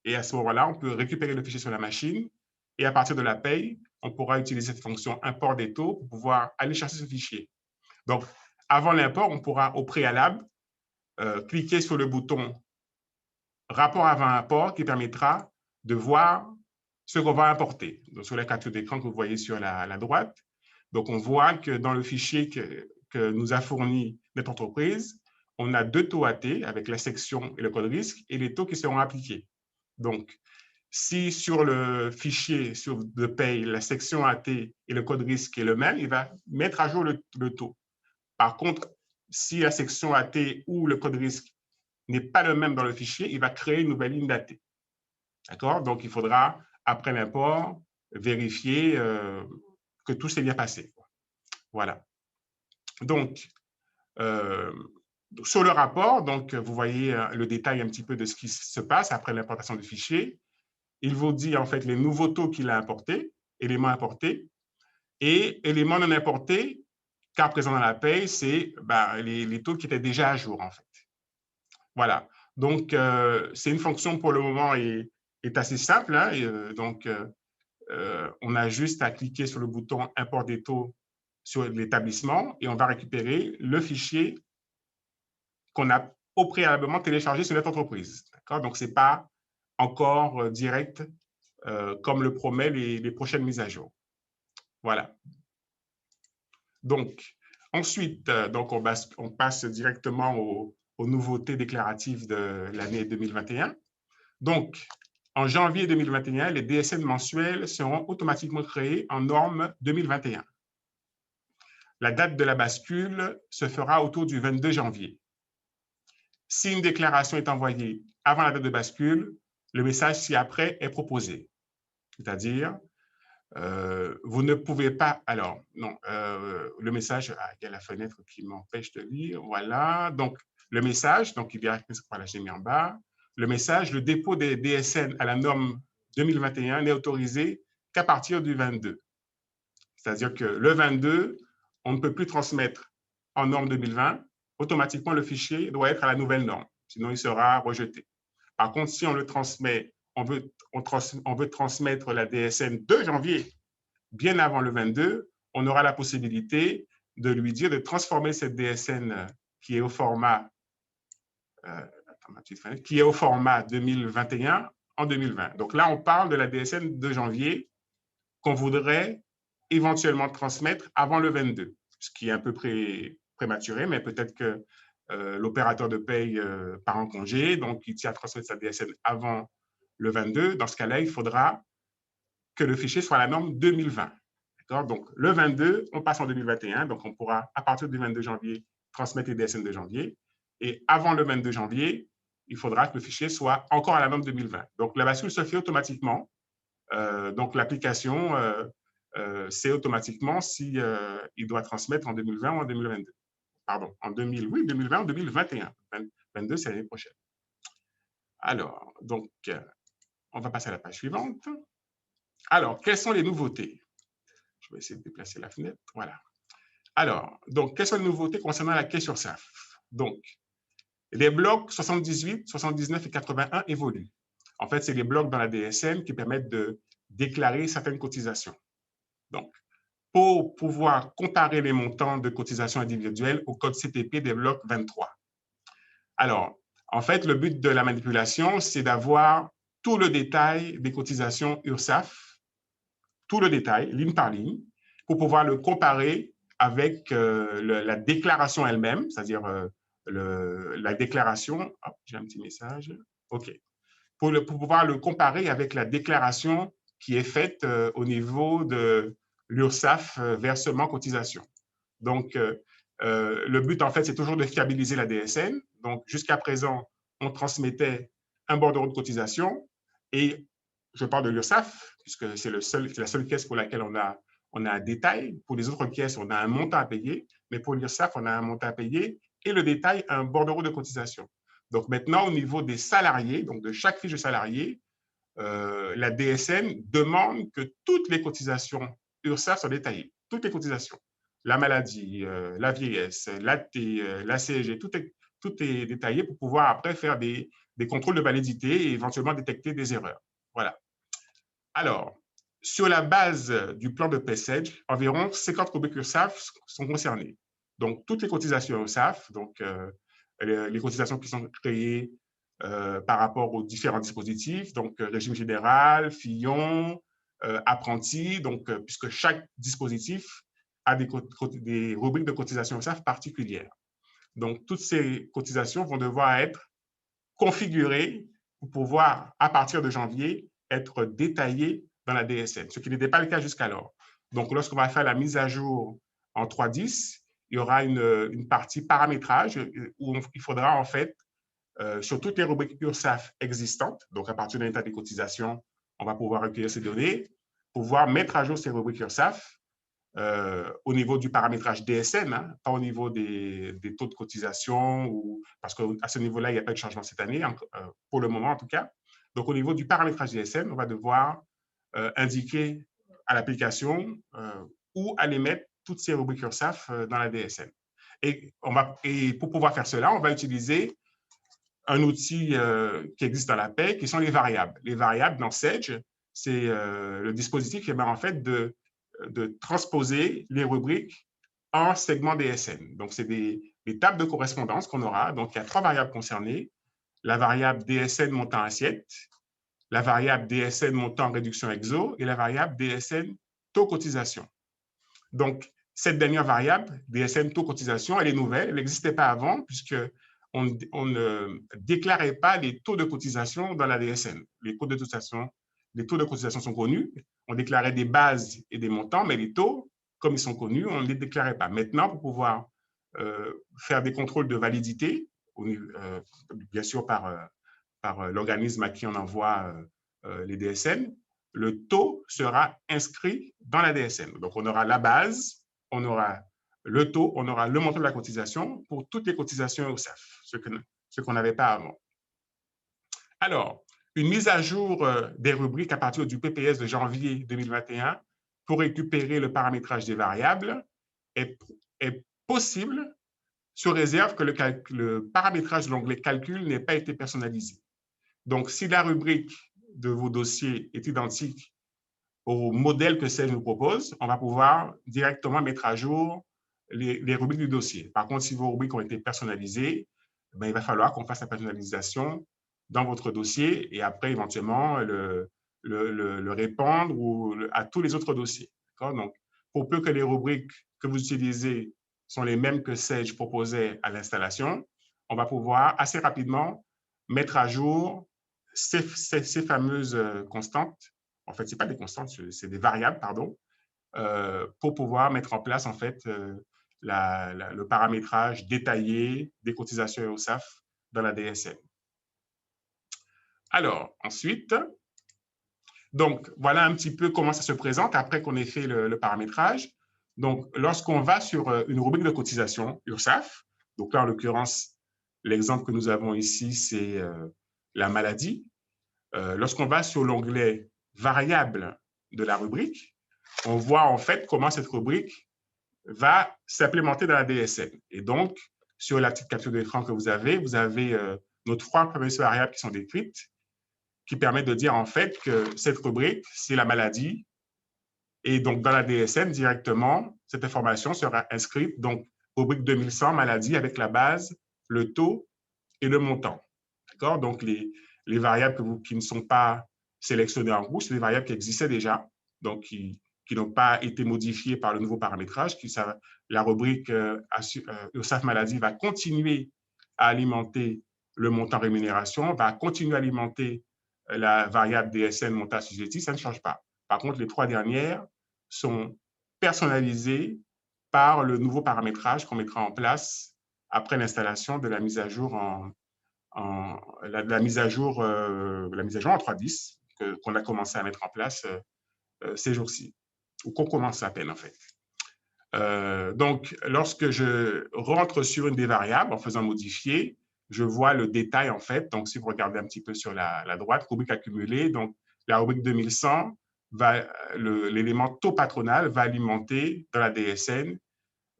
Et à ce moment-là, on peut récupérer le fichier sur la machine et à partir de la paye, on pourra utiliser cette fonction import des taux pour pouvoir aller chercher ce fichier. Donc, avant l'import, on pourra au préalable cliquer sur le bouton rapport avant import qui permettra de voir ce qu'on va importer. Donc, sur la capture d'écran que vous voyez sur la droite, donc on voit que dans le fichier que nous a fourni notre entreprise, on a deux taux AT avec la section et le code risque et les taux qui seront appliqués. Donc, si sur le fichier de paye, la section AT et le code risque est le même, il va mettre à jour le taux. Par contre, si la section AT ou le code risque n'est pas le même dans le fichier, il va créer une nouvelle ligne d'AT. D'accord? Donc, il faudra, après l'import, vérifier que tout s'est bien passé. Voilà. Donc, sur le rapport, donc, vous voyez le détail un petit peu de ce qui se passe après l'importation du fichier. Il vous dit en fait les nouveaux taux qu'il a importés, éléments importés, et éléments non importés, car présent dans la paye, c'est les taux qui étaient déjà à jour en fait. Voilà. Donc, c'est une fonction pour le moment est assez simple. Hein, on a juste à cliquer sur le bouton import des taux sur l'établissement et on va récupérer le fichier qu'on a au préalablement téléchargé sur notre entreprise. Donc, ce n'est pas encore direct comme le promet les prochaines mises à jour. Voilà. Donc, ensuite, donc on passe directement aux nouveautés déclaratives de l'année 2021. Donc, en janvier 2021, les DSN mensuels seront automatiquement créés en norme 2021. La date de la bascule se fera autour du 22 janvier. Si une déclaration est envoyée avant la date de bascule, le message ci-après est proposé. C'est-à-dire, vous ne pouvez pas... Alors, non, le message... il y a la fenêtre qui m'empêche de lire. Voilà. Donc, le message, donc il y a... Voilà, j'ai mis en bas. Le message, le dépôt des DSN à la norme 2021 n'est autorisé qu'à partir du 22. C'est-à-dire que le 22, on ne peut plus transmettre en norme 2020. Automatiquement, le fichier doit être à la nouvelle norme. Sinon, il sera rejeté. Par contre, si on le transmet, on veut transmettre la DSN de janvier, bien avant le 22, on aura la possibilité de lui dire de transformer cette DSN qui est au format 2021 en 2020. Donc là, on parle de la DSN de janvier qu'on voudrait éventuellement transmettre avant le 22, ce qui est un peu prématuré, mais peut-être que l'opérateur de paye part en congé, donc il tient à transmettre sa DSN avant le 22. Dans ce cas-là, il faudra que le fichier soit à la norme 2020. Donc, le 22, on passe en 2021, donc on pourra, à partir du 22 janvier, transmettre les DSN de janvier. Et avant le 22 janvier, il faudra que le fichier soit encore à la norme 2020. Donc, la bascule se fait automatiquement. Donc, l'application, c'est automatiquement si il doit transmettre en 2020 ou en 2022. Pardon, en 2020 ou 2021. 22, c'est l'année prochaine. Alors, donc, on va passer à la page suivante. Alors, quelles sont les nouveautés? Je vais essayer de déplacer la fenêtre. Voilà. Alors, donc, quelles sont les nouveautés concernant la caisse URSSAF? Donc, les blocs 78, 79 et 81 évoluent. En fait, c'est les blocs dans la DSN qui permettent de déclarer certaines cotisations. Donc, pour pouvoir comparer les montants de cotisations individuelles au code CTP des blocs 23. Alors, en fait, le but de la manipulation, c'est d'avoir tout le détail des cotisations URSSAF, tout le détail, ligne par ligne, pour pouvoir le comparer avec la déclaration elle-même, c'est-à-dire la déclaration. Oh, j'ai un petit message. OK. Pour pouvoir le comparer avec la déclaration qui est faite au niveau de l'URSSAF versement cotisation. Donc, le but, en fait, c'est toujours de fiabiliser la DSN. Donc, jusqu'à présent, on transmettait un bordereau de cotisation et je parle de l'URSSAF, puisque c'est la seule caisse pour laquelle on a un détail. Pour les autres caisses, on a un montant à payer, mais pour l'URSSAF, on a un montant à payer et le détail, un bordereau de cotisation. Donc, maintenant, au niveau des salariés, donc de chaque fiche de salarié, la DSN demande que toutes les cotisations URSSAF soient détaillées, toutes les cotisations. La maladie, la vieillesse, l'AT, la CSG, tout est détaillé pour pouvoir après faire des contrôles de validité et éventuellement détecter des erreurs. Voilà. Alors, sur la base du plan de PSEDGE, environ 50 rubriques URSSAF sont concernées. Donc, toutes les cotisations URSSAF, donc les cotisations qui sont créées par rapport aux différents dispositifs, donc régime général, Fillon, apprenti, donc puisque chaque dispositif a des rubriques de cotisation URSSAF particulières. Donc, toutes ces cotisations vont devoir être configurées pour pouvoir, à partir de janvier, être détaillées dans la DSN, ce qui n'était pas le cas jusqu'alors. Donc, lorsqu'on va faire la mise à jour en 3.10, il y aura une partie paramétrage où il faudra en fait, sur toutes les rubriques URSSAF existantes, donc à partir d'un état des cotisations, on va pouvoir recueillir ces données, pouvoir mettre à jour ces rubriques URSSAF au niveau du paramétrage DSN, hein, pas au niveau des taux de cotisation, parce qu'à ce niveau-là, il n'y a pas de changement cette année, pour le moment en tout cas. Donc, au niveau du paramétrage DSN, on va devoir indiquer à l'application où aller mettre toutes ces rubriques URSSAF dans la DSN. Et pour pouvoir faire cela, on va utiliser un outil qui existe dans la PAI, qui sont les variables. Les variables dans Sedge, c'est le dispositif qui permet en fait de transposer les rubriques en segments DSN. Donc, c'est des tables de correspondance qu'on aura. Donc, il y a 3 variables concernées. La variable DSN montant assiette, la variable DSN montant réduction exo et la variable DSN taux cotisation. Donc, cette dernière variable, DSN taux cotisation, elle est nouvelle, elle n'existait pas avant puisqu'on ne déclarait pas les taux de cotisation dans la DSN. Les taux de cotisation sont connus, on déclarait des bases et des montants, mais les taux, comme ils sont connus, on ne les déclarait pas. Maintenant, pour pouvoir faire des contrôles de validité, bien sûr par l'organisme à qui on envoie les DSN, le taux sera inscrit dans la DSN. Donc, on aura la base, on aura le taux, on aura le montant de la cotisation pour toutes les cotisations URSSAF, ce qu'on n'avait pas avant. Alors, une mise à jour des rubriques à partir du PPS de janvier 2021 pour récupérer le paramétrage des variables est possible sous réserve que le paramétrage de l'onglet calcul n'ait pas été personnalisé. Donc, si la rubrique de vos dossiers est identique au modèle que Sage nous propose, on va pouvoir directement mettre à jour les rubriques du dossier. Par contre, si vos rubriques ont été personnalisées, ben, il va falloir qu'on fasse la personnalisation dans votre dossier et après, éventuellement, le répandre à tous les autres dossiers. Donc, pour peu que les rubriques que vous utilisez sont les mêmes que Sage proposait à l'installation, on va pouvoir assez rapidement mettre à jour ces fameuses constantes. En fait, ce n'est pas des constantes, c'est des variables, pardon, pour pouvoir mettre en place, en fait, le paramétrage détaillé des cotisations URSSAF dans la DSN. Alors, ensuite, donc, voilà un petit peu comment ça se présente après qu'on ait fait le paramétrage. Donc, lorsqu'on va sur une rubrique de cotisation URSSAF, donc là, en l'occurrence, l'exemple que nous avons ici, c'est la maladie. Lorsqu'on va sur l'onglet variable de la rubrique, on voit en fait comment cette rubrique va s'implémenter dans la DSN. Et donc, sur la petite capture d'écran que vous avez nos 3 premières variables qui sont décrites, qui permettent de dire en fait que cette rubrique, c'est la maladie. Et donc, dans la DSN, directement, cette information sera inscrite, donc, rubrique 2100, maladie, avec la base, le taux et le montant. D'accord? Donc, les variables qui ne sont pas sélectionnées en rouge, c'est des variables qui existaient déjà, donc qui n'ont pas été modifiées par le nouveau paramétrage. La rubrique URSSAF maladie va continuer à alimenter le montant rémunération, va continuer à alimenter la variable DSN montant assujetti, ça ne change pas. Par contre, les 3 dernières sont personnalisées par le nouveau paramétrage qu'on mettra en place après l'installation de la mise à jour la mise à jour en 3.10 qu'on a commencé à mettre en place ces jours-ci, ou qu'on commence à peine en fait. Donc, lorsque je rentre sur une des variables en faisant modifier, je vois le détail en fait. Donc, si vous regardez un petit peu sur la droite, rubrique accumulée, donc la rubrique 2100, l'élément taux patronal va alimenter dans la DSN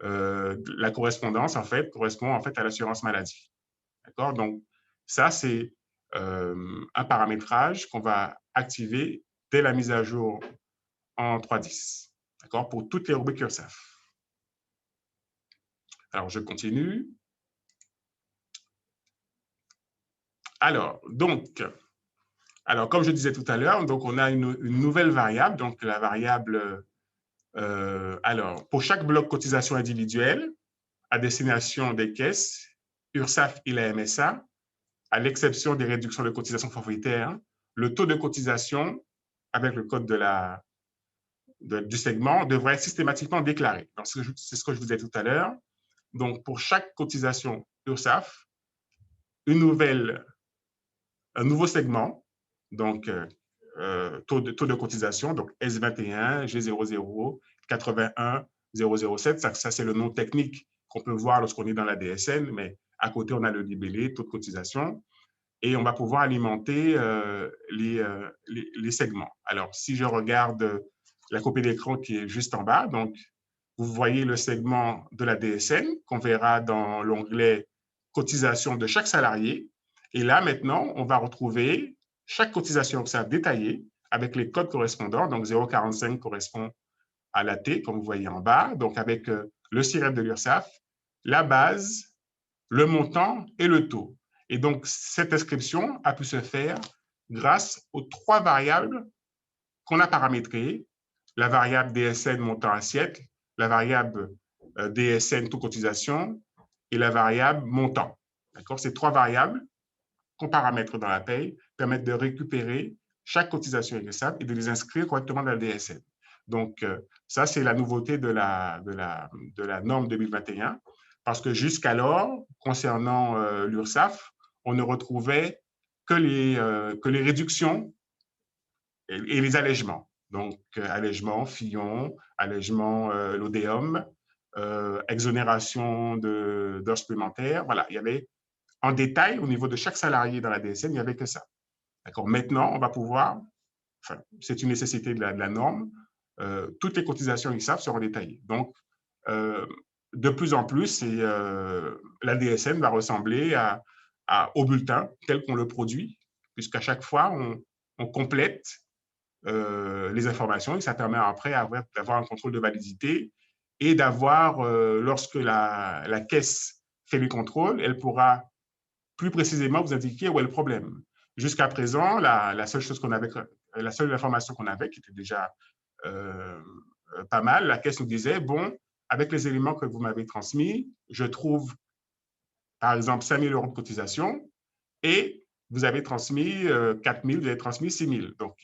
la correspondance en fait correspond en fait à l'assurance maladie. D'accord? Donc, ça, c'est un paramétrage qu'on va activer dès la mise à jour en 3.10. D'accord? Pour toutes les rubriques URSSAF. Alors, je continue. Alors, comme je disais tout à l'heure, donc on a une nouvelle variable, donc la variable, pour chaque bloc cotisation individuelle à destination des caisses, URSSAF et la MSA, à l'exception des réductions de cotisation forfaitaire, le taux de cotisation avec le code du segment devrait être systématiquement déclaré. C'est ce que je vous disais tout à l'heure. Donc, pour chaque cotisation URSSAF, un nouveau segment, donc taux de cotisation, donc S21, G00, 81, 007, ça c'est le nom technique qu'on peut voir lorsqu'on est dans la DSN, mais à côté, on a le libellé, taux de cotisation, et on va pouvoir alimenter les segments. Alors, si je regarde la copie d'écran qui est juste en bas, donc vous voyez le segment de la DSN qu'on verra dans l'onglet cotisation de chaque salarié. Et là, maintenant, on va retrouver chaque cotisation URSSAF détaillée avec les codes correspondants. Donc, 045 correspond à la T, comme vous voyez en bas, donc avec le SIREP de l'URSSAF, la base, le montant et le taux. Et donc, cette inscription a pu se faire grâce aux 3 variables qu'on a paramétrées, la variable DSN montant assiette, la variable DSN, taux cotisation, et la variable montant. D'accord? Ces 3 variables qu'on paramètre dans la paye permettent de récupérer chaque cotisation URSSAF et de les inscrire correctement dans la DSN. Donc, ça, c'est la nouveauté de la norme 2021, parce que jusqu'alors, concernant l'URSSAF, on ne retrouvait que les réductions et les allègements. Donc, allègement Fillon, allègement l'ODEOM, exonération d'heures supplémentaires. Voilà, il y avait en détail, au niveau de chaque salarié dans la DSN, il n'y avait que ça. D'accord. Maintenant, on va pouvoir, enfin, c'est une nécessité de la norme, toutes les cotisations URSSAF seront détaillées. Donc, de plus en plus, la DSN va ressembler au bulletin tel qu'on le produit, puisqu'à chaque fois, on complète les informations et ça permet après d'avoir un contrôle de validité et d'avoir, lorsque la caisse fait les contrôles, elle pourra plus précisément vous indiquer où est le problème. Jusqu'à présent, la seule chose qu'on avait, la seule information qu'on avait, qui était déjà pas mal, la caisse nous disait, bon, avec les éléments que vous m'avez transmis, je trouve, par exemple, 5 000 € de cotisation et vous avez transmis 4 000, vous avez transmis 6 000. Donc,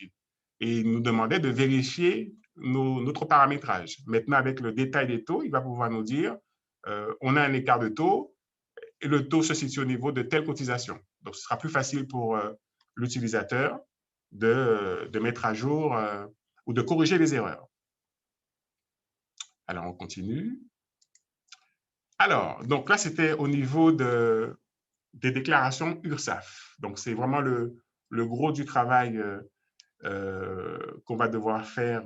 et il nous demandait de vérifier notre paramétrage. Maintenant, avec le détail des taux, il va pouvoir nous dire, on a un écart de taux, et le taux se situe au niveau de telle cotisation. Donc, ce sera plus facile pour l'utilisateur de mettre à jour ou de corriger les erreurs. Alors, on continue. Alors, donc là, c'était au niveau des déclarations URSSAF. Donc, c'est vraiment le gros du travail qu'on va devoir faire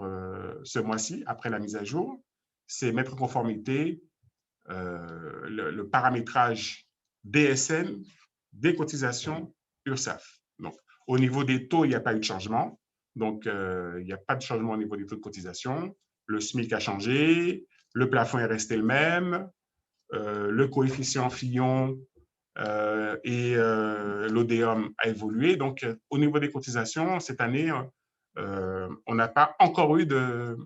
ce mois-ci, après la mise à jour. C'est mettre en conformité le paramétrage DSN des cotisations URSSAF. Donc, au niveau des taux, il n'y a pas eu de changement. Donc, il n'y a pas de changement au niveau des taux de cotisation. Le SMIC a changé, le plafond est resté le même, le coefficient Fillon et l'ODEOM a évolué. Donc, au niveau des cotisations, cette année, on n'a pas encore eu de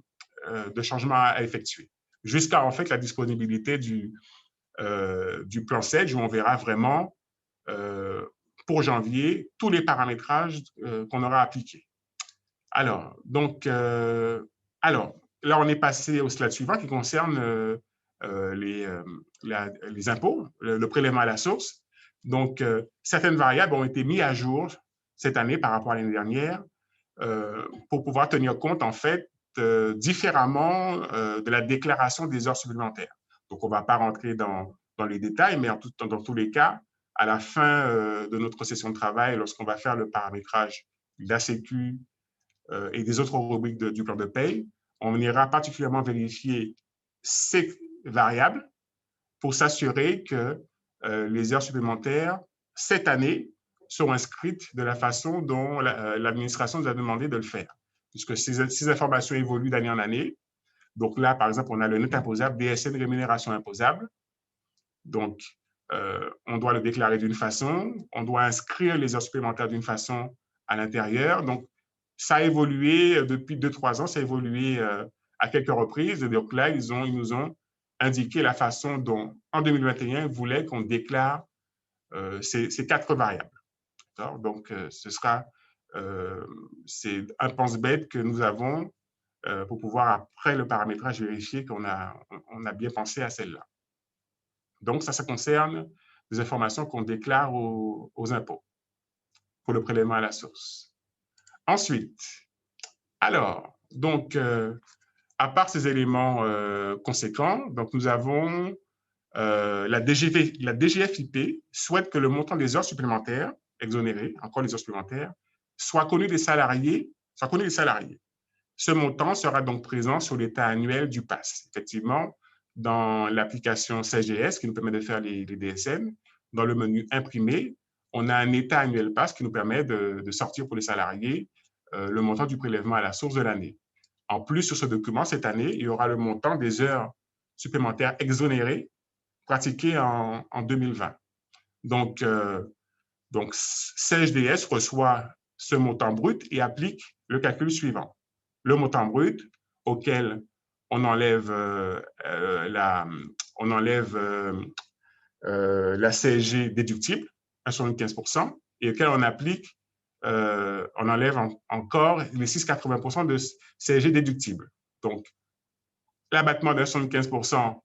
changement à effectuer. Jusqu'à en fait la disponibilité du plan Sedge, où on verra vraiment pour janvier tous les paramétrages qu'on aura appliqués. Alors, donc, là, on est passé au slide suivant qui concerne les impôts, le prélèvement à la source. Donc, certaines variables ont été mises à jour cette année par rapport à l'année dernière pour pouvoir tenir compte, en fait, différemment de la déclaration des heures supplémentaires. Donc, on ne va pas rentrer dans les détails, mais dans tous les cas, à la fin de notre session de travail, lorsqu'on va faire le paramétrage de la Sécu et des autres rubriques du plan de paye, on ira particulièrement vérifier ces variables pour s'assurer que les heures supplémentaires, cette année, sont inscrites de la façon dont l'administration nous a demandé de le faire, puisque ces informations évoluent d'année en année. Donc là, par exemple, on a le net imposable, DSN rémunération imposable. Donc, on doit le déclarer d'une façon, on doit inscrire les heures supplémentaires d'une façon à l'intérieur. Donc, ça a évolué depuis 2-3 ans, ça a évolué à quelques reprises. Donc là, ils nous ont indiqué la façon dont, en 2021, ils voulaient qu'on déclare ces 4 variables. Donc, c'est un pense-bête que nous avons pour pouvoir, après le paramétrage, vérifier qu'on a bien pensé à celle-là. Donc, ça concerne des informations qu'on déclare aux impôts pour le prélèvement à la source. Ensuite, alors, donc, à part ces éléments conséquents, donc nous avons la DGFiP souhaite que le montant des heures supplémentaires exonérées, encore les heures supplémentaires, soit connu des salariés. Ce montant sera donc présent sur l'état annuel du PAS. Effectivement, dans l'application CGS qui nous permet de faire les DSN, dans le menu imprimé, on a un état annuel PAS qui nous permet de sortir pour les salariés le montant du prélèvement à la source de l'année. En plus, sur ce document, cette année, il y aura le montant des heures supplémentaires exonérées pratiquées en 2020. Donc, CGDS reçoit ce montant brut et applique le calcul suivant. Le montant brut auquel on enlève, la CSG déductible à 75% et auquel on applique, on enlève encore les 6,80% de CSG déductible. Donc, l'abattement de 75%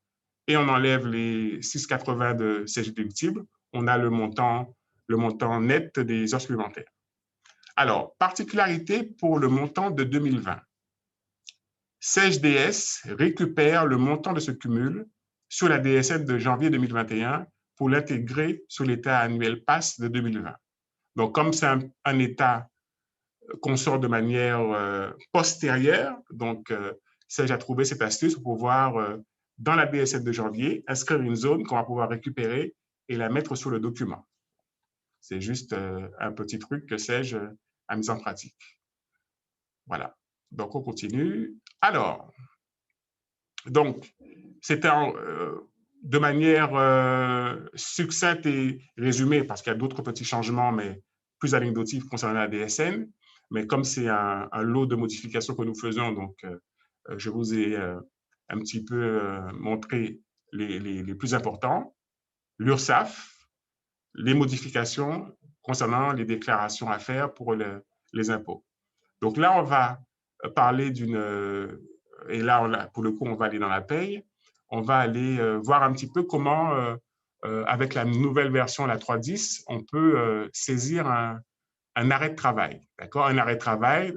et on enlève les 6,80 de CSG déductible, on a le montant net des heures supplémentaires. Alors, particularité pour le montant de 2020. CEGDS récupère le montant de ce cumul sur la DSN de janvier 2021 pour l'intégrer sur l'état annuel PAS de 2020. Donc, comme c'est un état qu'on sort de manière postérieure, donc CEG a trouvé cette astuce pour pouvoir, dans la DSN de janvier, inscrire une zone qu'on va pouvoir récupérer et la mettre sur le document. C'est juste un petit truc que CEG a mis en pratique. Voilà. Donc, on continue. Alors, donc, c'était de manière succincte et résumée, parce qu'il y a d'autres petits changements, mais plus anecdotiques concernant la DSN. Mais comme c'est un lot de modifications que nous faisons, donc je vous ai un petit peu montré les plus importants. L'URSSAF, les modifications concernant les déclarations à faire pour les impôts. Donc là, on va parler d'une... et là, pour le coup, on va aller dans la paye. On va aller voir un petit peu comment, avec la nouvelle version, la 3.10, on peut saisir un arrêt de travail. D'accord? Un arrêt de travail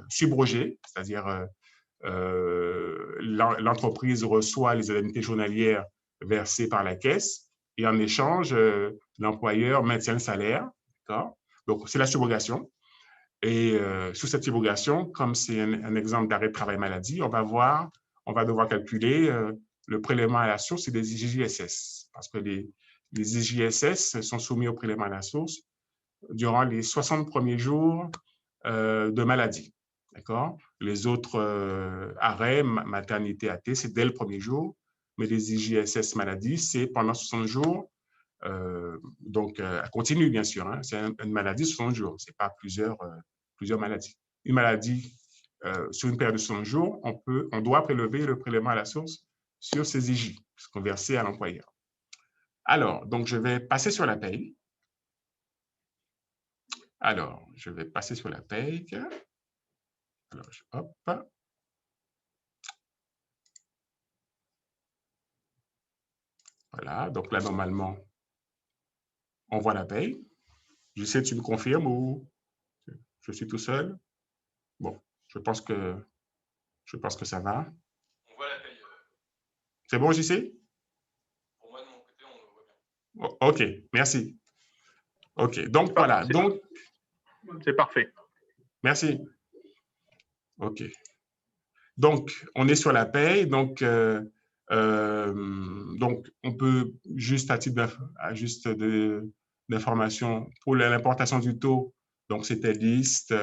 subrogé, c'est-à-dire l'entreprise reçoit les indemnités journalières versées par la caisse et en échange, l'employeur maintient le salaire. D'accord? Donc, c'est la subrogation. Et sous cette subrogation, comme c'est un exemple d'arrêt de travail maladie, on va devoir calculer le prélèvement à la source et des IJSS, parce que les IJSS sont soumis au prélèvement à la source durant les 60 premiers jours de maladie. D'accord? Les autres arrêts, maternité, AT, c'est dès le premier jour, mais les IJSS maladie, c'est pendant 60 jours. Donc, elle continue, bien sûr. Hein, c'est une maladie 60 jours, ce n'est pas plusieurs maladies. Une maladie sur une période de 60 jours, on doit prélever le prélèvement à la source sur ces IJ, conversés à l'employeur. Alors, donc, je vais passer sur la paye. Alors, je vais passer sur la paye. Alors, hop. Voilà, donc là, normalement, on voit la paye. Je sais si tu me confirmes ou je suis tout seul. Bon, je pense que ça va. On voit la paye. C'est bon, JC? Pour moi, de mon côté, on le voit bien. Oh, OK, merci. OK, donc voilà. C'est parfait. Merci. OK. Donc, on est sur la paye. Donc, on peut, juste à titre d'information, pour l'importation du taux, donc c'était liste,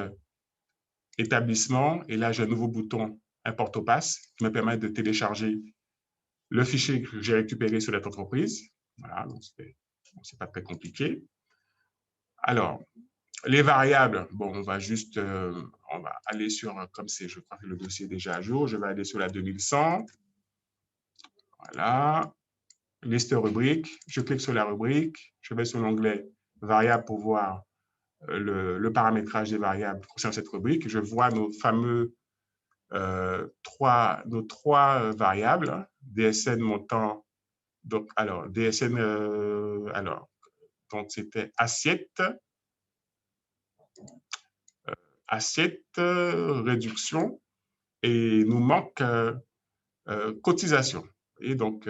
établissement, et là, j'ai un nouveau bouton Import au PAS qui me permet de télécharger le fichier que j'ai récupéré sur cette entreprise. Voilà, donc c'est pas très compliqué. Alors, les variables, bon, on va aller sur, comme c'est, je crois que le dossier est déjà à jour, je vais aller sur la 2100. Voilà. Liste rubrique, je clique sur la rubrique, je vais sur l'onglet variable pour voir le paramétrage des variables concernant cette rubrique. Je vois nos fameux trois variables, DSN montant, donc, alors, DSN, donc c'était assiette, réduction, et il nous manque cotisation. Et donc,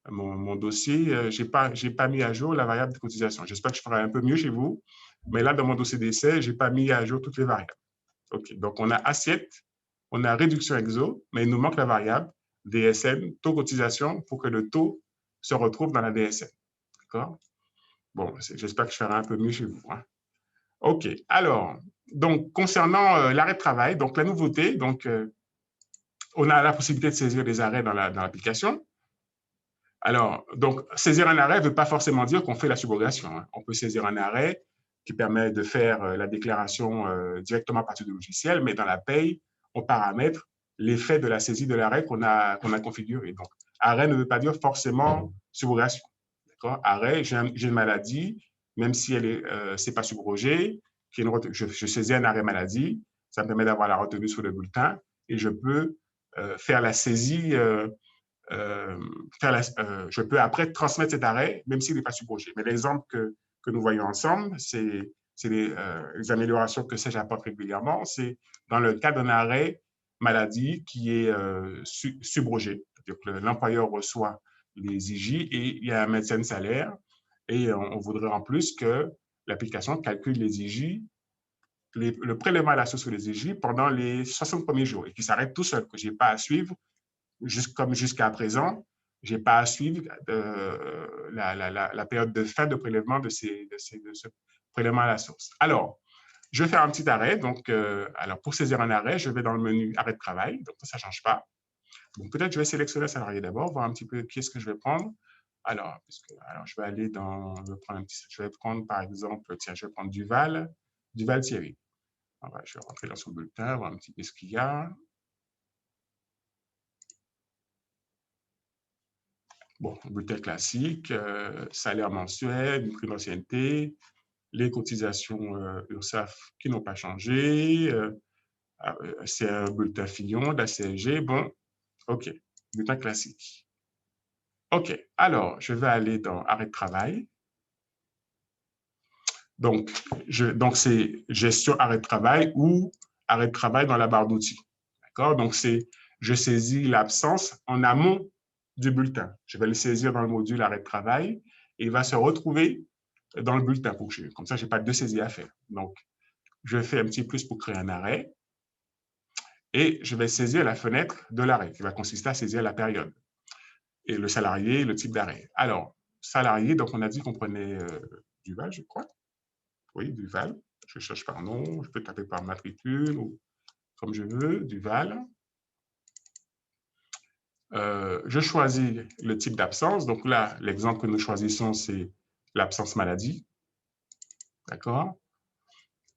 mon dossier, je n'ai pas mis à jour la variable de cotisation. J'espère que je ferai un peu mieux chez vous, mais là, dans mon dossier d'essai, je n'ai pas mis à jour toutes les variables. OK, donc on a assiette, on a réduction exo, mais il nous manque la variable DSN, taux cotisation, pour que le taux se retrouve dans la DSN. D'accord? Bon, j'espère que je ferai un peu mieux chez vous. Hein. OK, alors, donc, concernant l'arrêt de travail, donc la nouveauté, donc, on a la possibilité de saisir des arrêts dans l'application. Alors, donc, saisir un arrêt ne veut pas forcément dire qu'on fait la subrogation. Hein. On peut saisir un arrêt qui permet de faire la déclaration directement à partir du logiciel, mais dans la paye, on paramètre l'effet de la saisie de l'arrêt qu'on a configuré. Donc, arrêt ne veut pas dire forcément subrogation. Arrêt, j'ai une maladie, même si c'est pas subrogé, je saisis un arrêt maladie, ça me permet d'avoir la retenue sur le bulletin et je peux faire la saisie, je peux après transmettre cet arrêt, même s'il n'est pas subrogé. Mais l'exemple que nous voyons ensemble, c'est les améliorations que j'apporte régulièrement, c'est dans le cas d'un arrêt maladie qui est subrogé. C'est-à-dire que l'employeur reçoit les IJ et il y a un médecin de salaire et on voudrait en plus que l'application calcule les IJ, le prélèvement à la source sur les IJ pendant les 60 premiers jours et qui s'arrête tout seul, que je n'ai pas à suivre, comme jusqu'à présent, je n'ai pas à suivre la période de fin de prélèvement de ce prélèvement à la source. Alors, je vais faire un petit arrêt. Donc, alors pour saisir un arrêt, je vais dans le menu arrêt de travail. Donc, ça ne change pas. Donc, peut-être je vais sélectionner un salarié d'abord, voir un petit peu qui est-ce que je vais prendre. Alors, je vais aller je vais prendre par exemple, tiens, je vais prendre Duval Thierry. Alors, je vais rentrer dans son bulletin, voir un petit peu ce qu'il y a. Bon, bulletin classique, salaire mensuel, une prime d'ancienneté, les cotisations URSSAF qui n'ont pas changé, c'est un bulletin Fillon, de la CSG, bon, OK, bulletin classique. OK, alors, je vais aller dans arrêt de travail. Donc c'est gestion arrêt de travail ou arrêt de travail dans la barre d'outils. D'accord? Donc, je saisis l'absence en amont du bulletin. Je vais le saisir dans le module arrêt de travail et il va se retrouver dans le bulletin. Comme ça, je n'ai pas deux saisies à faire. Donc, je fais un petit plus pour créer un arrêt et je vais saisir la fenêtre de l'arrêt qui va consister à saisir la période et le salarié, le type d'arrêt. Alors, salarié, donc on a dit qu'on prenait Duval, je crois. Oui, Duval. Je cherche par nom, je peux taper par matricule ou comme je veux, Duval. Je choisis le type d'absence. Donc là, l'exemple que nous choisissons, c'est l'absence maladie. D'accord?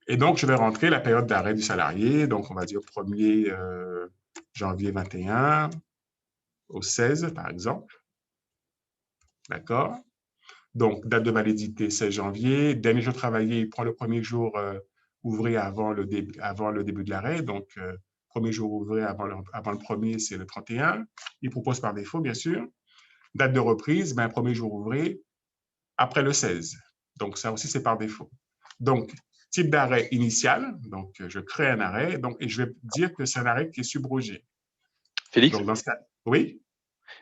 Et donc, je vais rentrer la période d'arrêt du salarié. Donc, on va dire 1er janvier 21 au 16, par exemple. D'accord? Donc, date de validité, 16 janvier. Dernier jour travaillé, il prend le premier jour ouvré avant le début de l'arrêt. Donc, premier jour ouvré avant le premier, c'est le 31. Il propose par défaut, bien sûr. Date de reprise, premier jour ouvré après le 16. Donc, ça aussi, c'est par défaut. Donc, type d'arrêt initial. Donc, je crée un arrêt et je vais dire que c'est un arrêt qui est subrogé. Félix? Donc, dans ce cas, oui?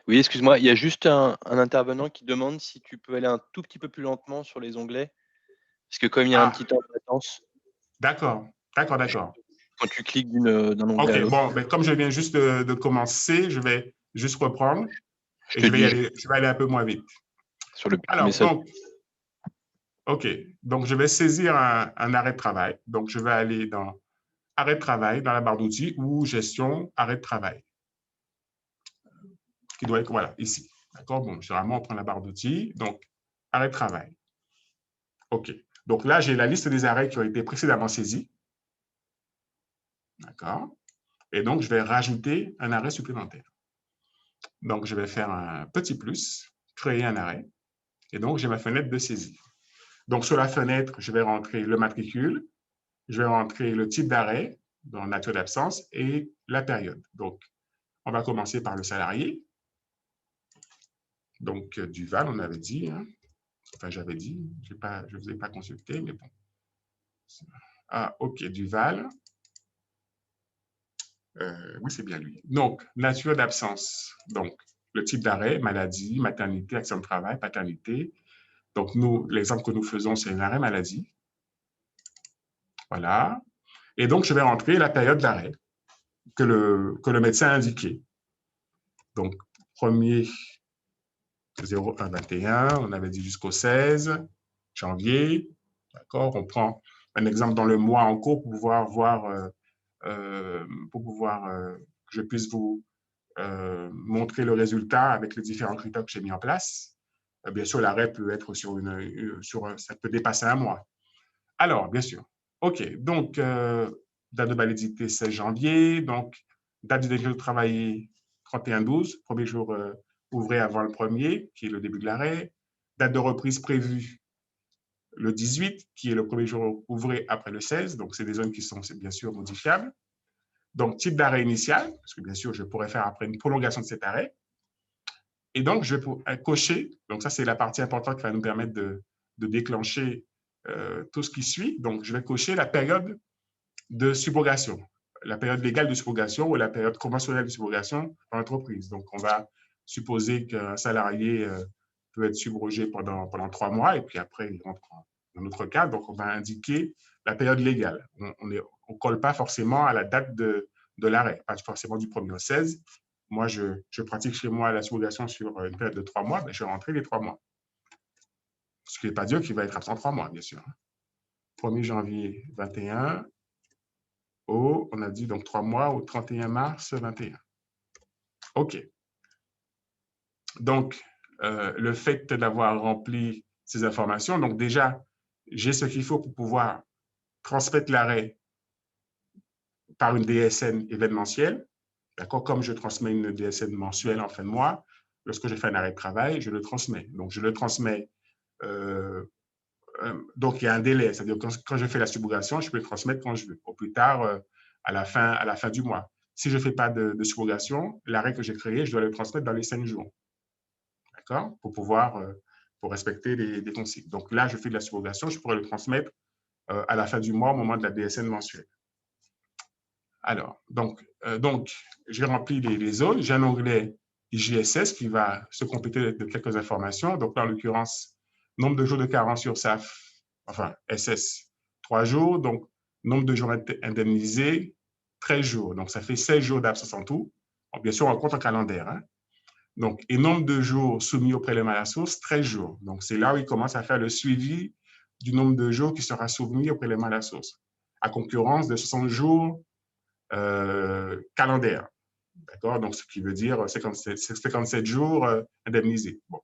Oui, excuse-moi, il y a juste un intervenant qui demande si tu peux aller un tout petit peu plus lentement sur les onglets. Parce que comme il y a un petit temps de latence. D'accord. Quand tu cliques d'un onglet à l'autre. Bon, comme je viens juste de commencer, je vais juste reprendre et je vais aller un peu moins vite. Sur le message. Donc, je vais saisir un arrêt de travail. Donc, je vais aller dans arrêt de travail, dans la barre d'outils ou gestion arrêt de travail. Qui doit être, voilà, ici. D'accord? Bon, généralement, on prend la barre d'outils. Donc, arrêt de travail. OK. Donc là, j'ai la liste des arrêts qui ont été précédemment saisis. D'accord? Et donc, je vais rajouter un arrêt supplémentaire. Donc, je vais faire un petit plus, créer un arrêt. Et donc, j'ai ma fenêtre de saisie. Donc, sur la fenêtre, je vais rentrer le matricule, je vais rentrer le type d'arrêt, dans nature d'absence, et la période. Donc, on va commencer par le salarié. Donc, Duval, on avait dit. Hein. Enfin, j'avais dit. Je ne vous ai pas consulté, mais bon. Ah, OK, Duval. Oui, c'est bien lui. Donc, nature d'absence. Donc, le type d'arrêt, maladie, maternité, accident de travail, paternité. Donc, l'exemple que nous faisons, c'est un arrêt maladie. Voilà. Et donc, je vais rentrer la période d'arrêt que le médecin a indiqué. Donc, 1er 01-21, on avait dit jusqu'au 16 janvier. D'accord? On prend un exemple dans le mois en cours pour pouvoir voir, que je puisse vous montrer le résultat avec les différents critères que j'ai mis en place. Bien sûr, l'arrêt peut être ça peut dépasser un mois. Alors, bien sûr. OK. Donc, date de validité 16 janvier. Donc, Date du dernier jour travaillé, 31/12, premier jour ouvré avant le 1er, qui est le début de l'arrêt. Date de reprise prévue, le 18, qui est le premier jour ouvré après le 16. Donc, c'est des zones qui sont bien sûr modifiables. Donc, type d'arrêt initial, parce que bien sûr, je pourrais faire après une prolongation de cet arrêt. Et donc, je vais cocher. Donc, ça, c'est la partie importante qui va nous permettre de déclencher tout ce qui suit. Donc, je vais cocher la période de subrogation, la période légale de subrogation ou la période conventionnelle de subrogation dans l'entreprise. Donc, on va supposer qu'un salarié peut être subrogé pendant 3 mois et puis après, il rentre dans notre cas. Donc, on va indiquer la période légale. On ne colle pas forcément à la date de l'arrêt, pas forcément du 1er au 16. Moi, je pratique chez moi la subrogation sur une période de 3 mois, ben, je vais rentrer les 3 mois. Ce qui n'est pas dire qu'il va être absent 3 mois, bien sûr. 1er janvier 21, on a dit donc 3 mois au 31 mars 21. OK. Donc, le fait d'avoir rempli ces informations, donc déjà, j'ai ce qu'il faut pour pouvoir transmettre l'arrêt par une DSN événementielle. D'accord? Comme je transmets une DSN mensuelle en fin de mois, lorsque je fais un arrêt de travail, je le transmets. Donc, je le transmets. Donc, il y a un délai. C'est-à-dire que quand je fais la subrogation, je peux le transmettre quand je veux. Au plus tard, à la fin du mois. Si je ne fais pas de subrogation, l'arrêt que j'ai créé, je dois le transmettre dans les 5 jours. D'accord? Pour respecter les consignes. Donc là, je fais de la subrogation, je pourrais le transmettre à la fin du mois, au moment de la DSN mensuelle. Alors, donc j'ai rempli les zones. J'ai un onglet IJSS qui va se compléter de quelques informations. Donc là, en l'occurrence, nombre de jours de carence sur SAF, enfin SS, 3 jours. Donc, nombre de jours indemnisés, 13 jours. Donc, ça fait 16 jours d'absence en tout. Donc, bien sûr, on compte en calendaire. Hein. Donc, et nombre de jours soumis au prélèvement à la source, 13 jours. Donc, c'est là où il commence à faire le suivi du nombre de jours qui sera soumis au prélèvement à la source, à concurrence de 60 jours calendaires. D'accord? Donc, ce qui veut dire 57 jours indemnisés. Bon.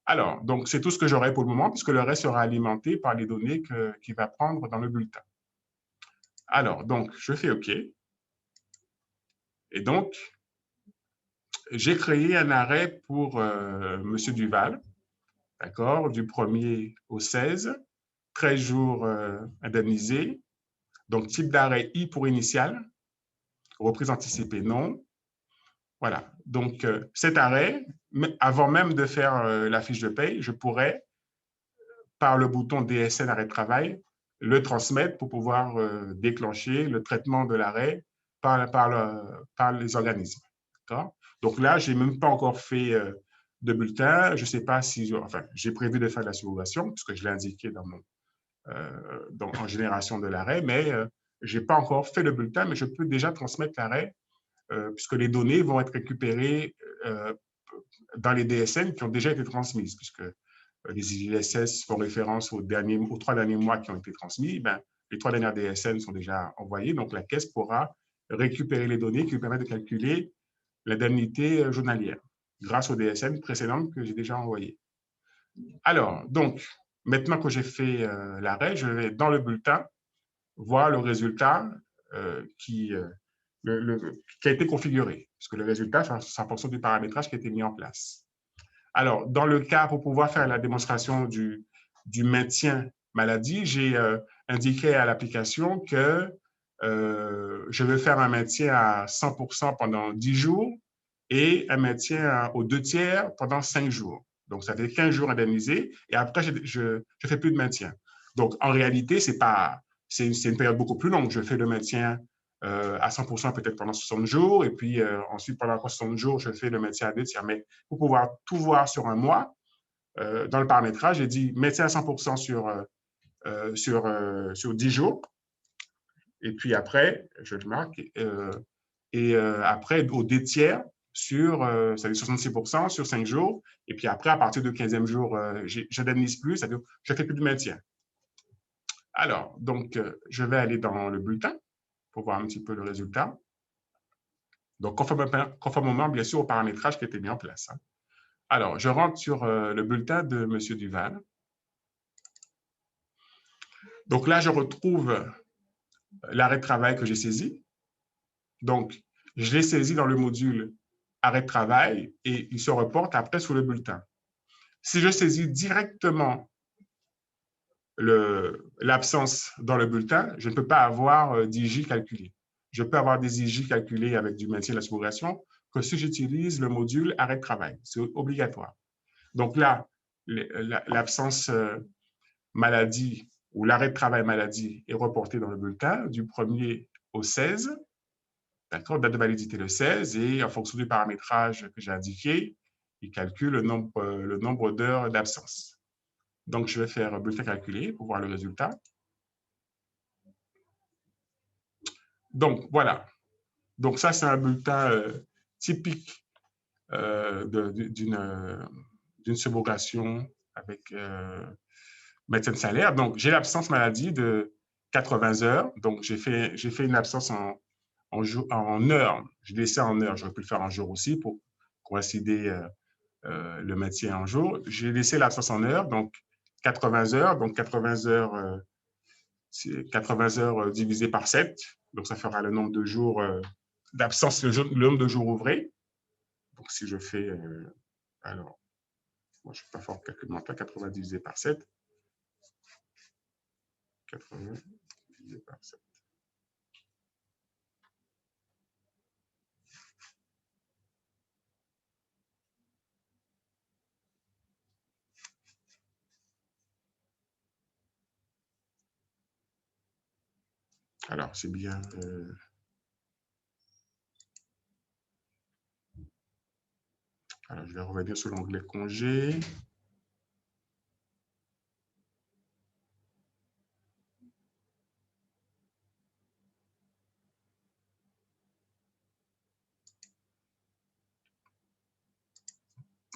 Alors, donc, c'est tout ce que j'aurai pour le moment, puisque le reste sera alimenté par les données qu'il va prendre dans le bulletin. Alors, donc, je fais OK. Et donc, j'ai créé un arrêt pour M. Duval, d'accord, du 1er au 16, 13 jours indemnisés. Donc, type d'arrêt I pour initial, reprise anticipée non. Voilà. Donc, cet arrêt, avant même de faire la fiche de paye, je pourrais, par le bouton DSN arrêt de travail, le transmettre pour pouvoir déclencher le traitement de l'arrêt par les organismes. Donc là, je n'ai même pas encore fait de bulletin. Je ne sais pas si, enfin, j'ai prévu de faire de la subrogation, puisque je l'ai indiqué en génération de l'arrêt, mais je n'ai pas encore fait le bulletin, mais je peux déjà transmettre l'arrêt, puisque les données vont être récupérées dans les DSN qui ont déjà été transmises, puisque les IJSS font référence aux 3 derniers mois qui ont été transmis. Ben, les 3 dernières DSN sont déjà envoyées, donc la caisse pourra récupérer les données qui lui permettent de calculer l'indemnité journalière grâce aux DSN précédentes que j'ai déjà envoyées. Alors, donc, maintenant que j'ai fait l'arrêt, je vais dans le bulletin voir le résultat qui a été configuré, parce que le résultat, c'est en fonction du paramétrage qui a été mis en place. Alors, dans le cas, pour pouvoir faire la démonstration du maintien maladie, j'ai indiqué à l'application que je vais faire un maintien à 100% pendant 10 jours et un maintien aux 2/3 pendant 5 jours. Donc, ça fait 15 jours indemnisés et après, je ne fais plus de maintien. Donc, en réalité, c'est une période beaucoup plus longue. Je fais le maintien à 100% peut-être pendant 60 jours et puis ensuite, pendant 60 jours, je fais le maintien à 2/3. Mais pour pouvoir tout voir sur un mois, dans le paramétrage, j'ai dit maintien à 100% sur 10 jours. Et puis après, je le marque, après, au 2/3 sur, ça veut dire 66% sur 5 jours. Et puis après, à partir du 15e jour, je n'indemnise plus, c'est-à-dire je ne fais plus de maintien. Alors, donc, je vais aller dans le bulletin pour voir un petit peu le résultat. Donc, conformément, bien sûr, au paramétrage qui a été mis en place. Hein. Alors, je rentre sur le bulletin de M. Duval. Donc là, je retrouve l'arrêt de travail que j'ai saisi. Donc, je les saisis dans le module arrêt de travail et ils se reportent après sur le bulletin. Si je saisis directement l'absence dans le bulletin, je ne peux pas avoir d'IJ calculé. Je peux avoir des IJ calculés avec du maintien de la subrogation que si j'utilise le module arrêt de travail. C'est obligatoire. Donc là, l'absence maladie ou l'arrêt de travail maladie est reporté dans le bulletin du 1er au 16. D'accord, date de validité le 16 et en fonction du paramétrage que j'ai indiqué, il calcule le nombre d'heures d'absence. Donc, je vais faire bulletin calculé pour voir le résultat. Donc, voilà. Donc, ça, c'est un bulletin typique d'une subrogation avec maintien de salaire. Donc, j'ai l'absence maladie de 80 heures. Donc, j'ai fait une absence en heures. Je l'ai laissé en heures. J'aurais pu le faire en jour aussi pour coïncider le maintien en jour. J'ai laissé l'absence en heures, donc 80 heures. Donc, 80 heures, c'est 80 heures divisé par 7. Donc, ça fera le nombre de jours d'absence, le nombre de jours ouvrés. Donc, si je fais, alors, moi, je ne suis pas fort calcul mental, 80 divisé par 7. 80 divisé par 7. Alors, c'est bien. Alors, je vais revenir sur l'onglet congé.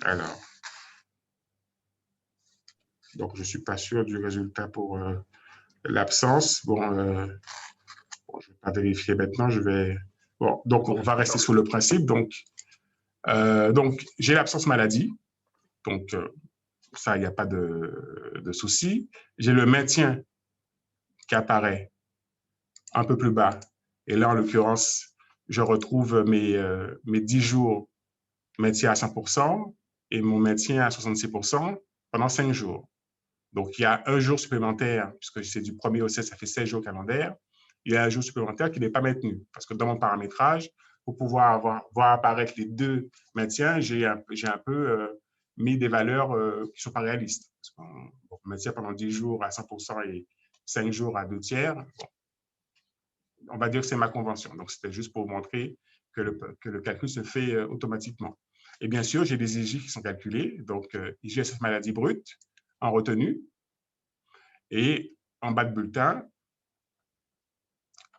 Alors, donc, je ne suis pas sûr du résultat pour l'absence. Bon, je ne vais pas vérifier maintenant. Bon, donc, on va rester sur le principe. Donc j'ai l'absence maladie. Donc, ça, il n'y a pas de souci. J'ai le maintien qui apparaît un peu plus bas. Et là, en l'occurrence, je retrouve mes 10 jours maintien à 100% et mon maintien à 66% pendant 5 jours. Donc, il y a un jour supplémentaire, puisque c'est du 1er au 16, ça fait 16 jours calendaires. Il y a un jour supplémentaire qui n'est pas maintenu, parce que dans mon paramétrage, pour pouvoir voir apparaître les deux maintiens, j'ai un peu mis des valeurs qui ne sont pas réalistes. On maintient pendant 10 jours à 100% et 5 jours à 2/3. Bon, on va dire que c'est ma convention. Donc, c'était juste pour montrer que le calcul se fait automatiquement. Et bien sûr, j'ai des IJ qui sont calculés. Donc, IJSF maladie brute en retenue. Et en bas de bulletin,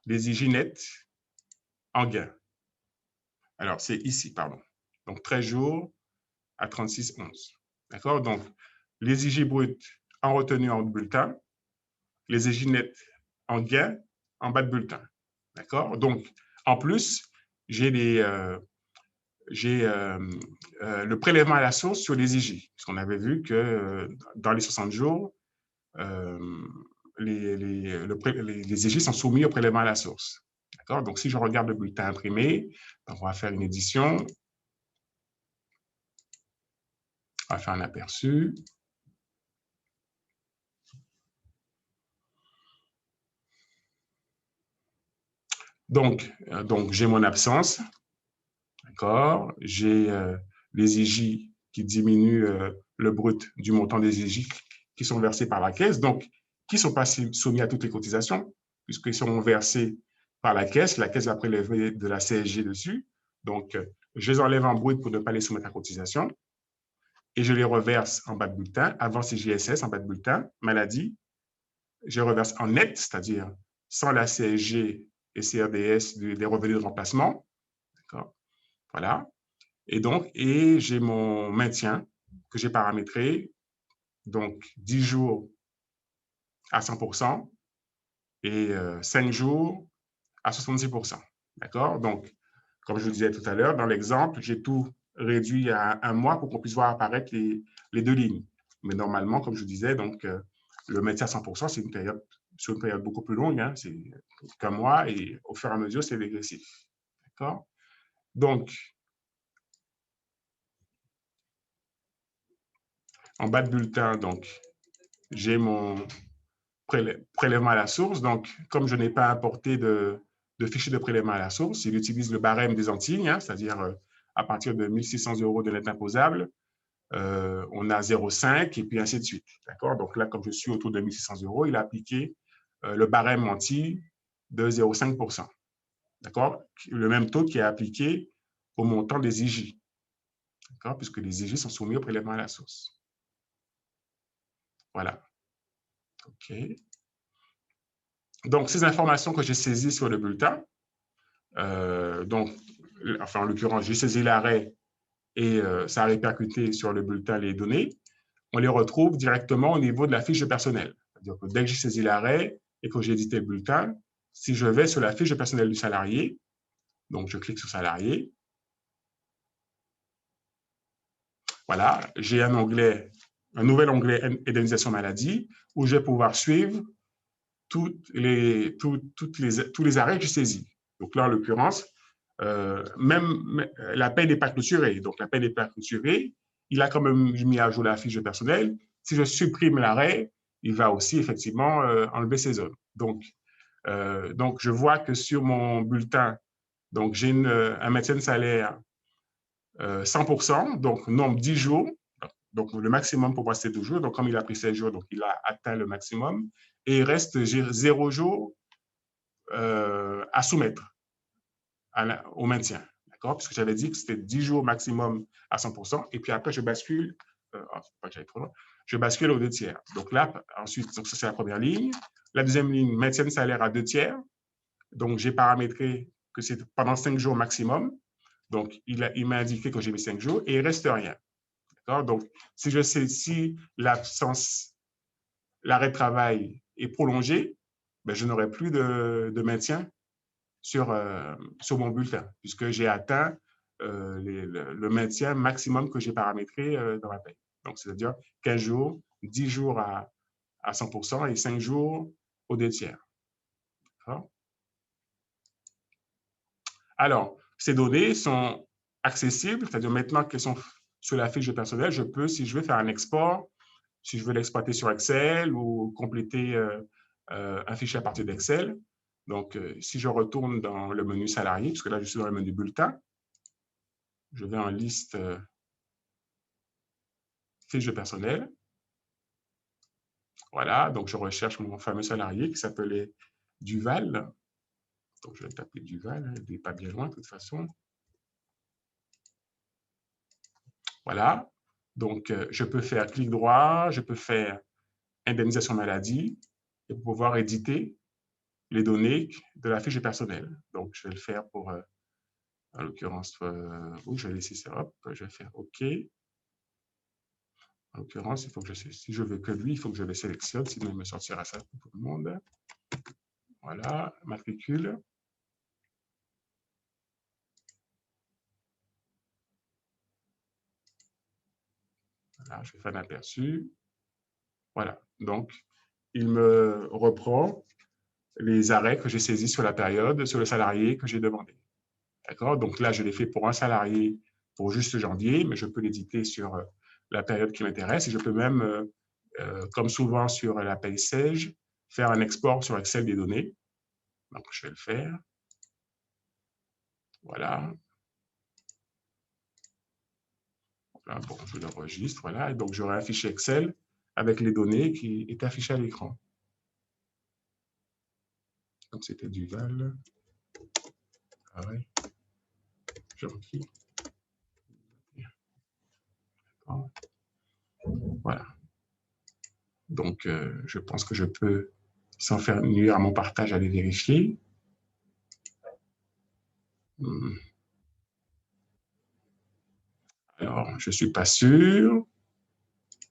les IJ nettes en gain. Alors, c'est ici, pardon. Donc, 13 jours à 36,11. D'accord? Donc, les IJ brutes en retenue en haut de bulletin, les IJ nettes en gain en bas de bulletin. D'accord? Donc, en plus, j'ai le prélèvement à la source sur les IJ. Parce qu'on avait vu que dans les 60 jours, les IJ sont soumis au prélèvement à la source. D'accord? Donc, si je regarde le bulletin imprimé, on va faire une édition. On va faire un aperçu. Donc j'ai mon absence. D'accord? J'ai les IJ qui diminuent le brut du montant des IJ qui sont versés par la caisse, donc qui ne sont pas soumis à toutes les cotisations, puisqu'ils sont versés par la caisse va prélever de la CSG dessus. Donc, je les enlève en brut pour ne pas les soumettre à cotisation et je les reverse en bas de bulletin, avant CJSS, en bas de bulletin, maladie, je reverse en net, c'est-à-dire sans la CSG et CRDS des revenus de remplacement. D'accord? Voilà. Et j'ai mon maintien que j'ai paramétré, donc 10 jours à 100% et 5 jours à 70%. D'accord? Donc, comme je vous disais tout à l'heure, dans l'exemple, j'ai tout réduit à un mois pour qu'on puisse voir apparaître les deux lignes. Mais normalement, comme je vous disais, donc, le maintien à 100%, c'est sur une période beaucoup plus longue, hein, c'est qu'un mois et au fur et à mesure, c'est dégressif. D'accord? Donc, en bas de bulletin, donc, j'ai mon prélèvement à la source. Donc, comme je n'ai pas importé de fichier de prélèvement à la source, il utilise le barème des Antilles, hein, c'est-à-dire à partir de 1 600 € de net imposable, on a 0,5 et puis ainsi de suite. D'accord? Donc là, comme je suis autour de 1 600 €, il a appliqué le barème Antilles de 0,5%. D'accord? Le même taux qui est appliqué au montant des IJ. D'accord? Puisque les IJ sont soumis au prélèvement à la source. Voilà. OK. Donc, ces informations que j'ai saisies sur le bulletin, enfin, en l'occurrence, j'ai saisi l'arrêt et ça a répercuté sur le bulletin les données, on les retrouve directement au niveau de la fiche de personnel. C'est-à-dire que dès que j'ai saisi l'arrêt et que j'ai édité le bulletin, si je vais sur la fiche de personnel du salarié, donc je clique sur salarié, voilà, j'ai un nouvel onglet indemnisation maladie où je vais pouvoir suivre tous les arrêts que j'ai saisis. Donc là, en l'occurrence, même la paie n'est pas clôturée. Donc la paie n'est pas clôturée, il a quand même mis à jour la fiche de personnel. Si je supprime l'arrêt, il va aussi effectivement enlever ces zones. Donc, je vois que sur mon bulletin, donc j'ai un maintien de salaire 100%, donc nombre 10 jours. Donc, le maximum pour moi, c'est 12 jours. Donc, comme il a pris 16 jours, donc il a atteint le maximum. Et il reste 0 jours à soumettre au maintien. D'accord? Puisque j'avais dit que c'était 10 jours maximum à 100%. Et puis après, je bascule, je bascule aux 2 tiers. Donc là, ensuite, donc ça, c'est la première ligne. La deuxième ligne, maintien de salaire à 2 tiers. Donc, j'ai paramétré que c'est pendant 5 jours maximum. Donc, il m'a indiqué que j'ai mis 5 jours et il ne reste rien. Donc, si je sais si l'arrêt de travail est prolongé, ben, je n'aurai plus de maintien sur mon bulletin, puisque j'ai atteint le maintien maximum que j'ai paramétré dans la paie. Donc, c'est-à-dire 15 jours, 10 jours à 100% et 5 jours aux 2 tiers. Alors, ces données sont accessibles, c'est-à-dire maintenant qu'elles sont sur la fiche de personnel, je peux, si je veux faire un export, si je veux l'exploiter sur Excel ou compléter un fichier à partir d'Excel. Donc, si je retourne dans le menu salarié, puisque là, je suis dans le menu bulletin, je vais en liste fiche de personnel. Voilà, donc je recherche mon fameux salarié qui s'appelait Duval. Donc, je vais taper Duval, il n'est pas bien loin de toute façon. Voilà, donc je peux faire clic droit, je peux faire indemnisation maladie et pour pouvoir éditer les données de la fiche de personnel. Donc, je vais le faire pour, en l'occurrence, je vais laisser ça, hop, je vais faire OK. En l'occurrence, il faut que si je veux que lui, il faut que je le sélectionne, sinon il me sortira ça pour tout le monde. Voilà, matricule. Voilà, je fais un aperçu. Voilà, donc il me reprend les arrêts que j'ai saisis sur la période, sur le salarié que j'ai demandé. D'accord? Donc là, je l'ai fait pour un salarié pour juste janvier, mais je peux l'éditer sur la période qui m'intéresse et je peux même, comme souvent sur la paye SAIG, faire un export sur Excel des données. Donc, je vais le faire. Voilà. Voilà, bon, je l'enregistre. Voilà. Et donc, j'aurai un fichier Excel avec les données qui est affiché à l'écran. Donc, c'était Duval. Ah ouais. Gentil. Voilà. Donc, je pense que je peux, sans faire nuire à mon partage, aller vérifier. Alors, je ne suis pas sûr.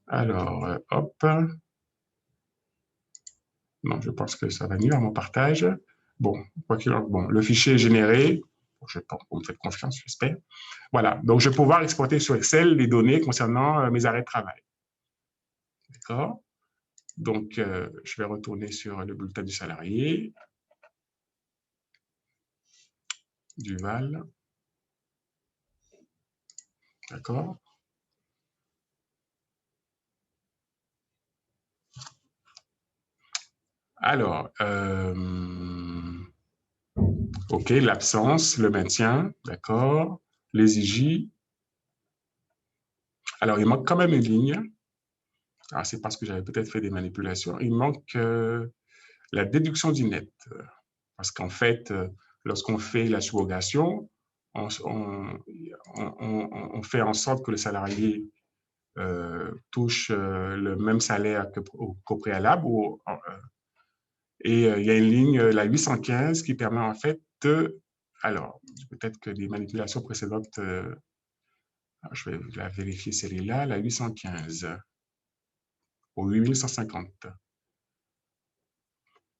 Alors, hop. Non, je pense que ça va nuire à mon partage. Bon, quoi qu'il en soit, bon, le fichier est généré. Je pense que vous me faites confiance, j'espère. Voilà, donc je vais pouvoir exporter sur Excel les données concernant mes arrêts de travail. D'accord? Donc, je vais retourner sur le bulletin du salarié. Duval. D'accord. Alors, OK, l'absence, le maintien, d'accord. Les IJ. Alors, il manque quand même une ligne. Alors, c'est parce que j'avais peut-être fait des manipulations. Il manque la déduction du net. Parce qu'en fait, lorsqu'on fait la subrogation, on fait en sorte que le salarié touche le même salaire qu'au préalable. Et il y a une ligne, la 815, qui permet en fait de... Alors, peut-être que les manipulations précédentes, je vais la vérifier celle-là, la 815 au 8150.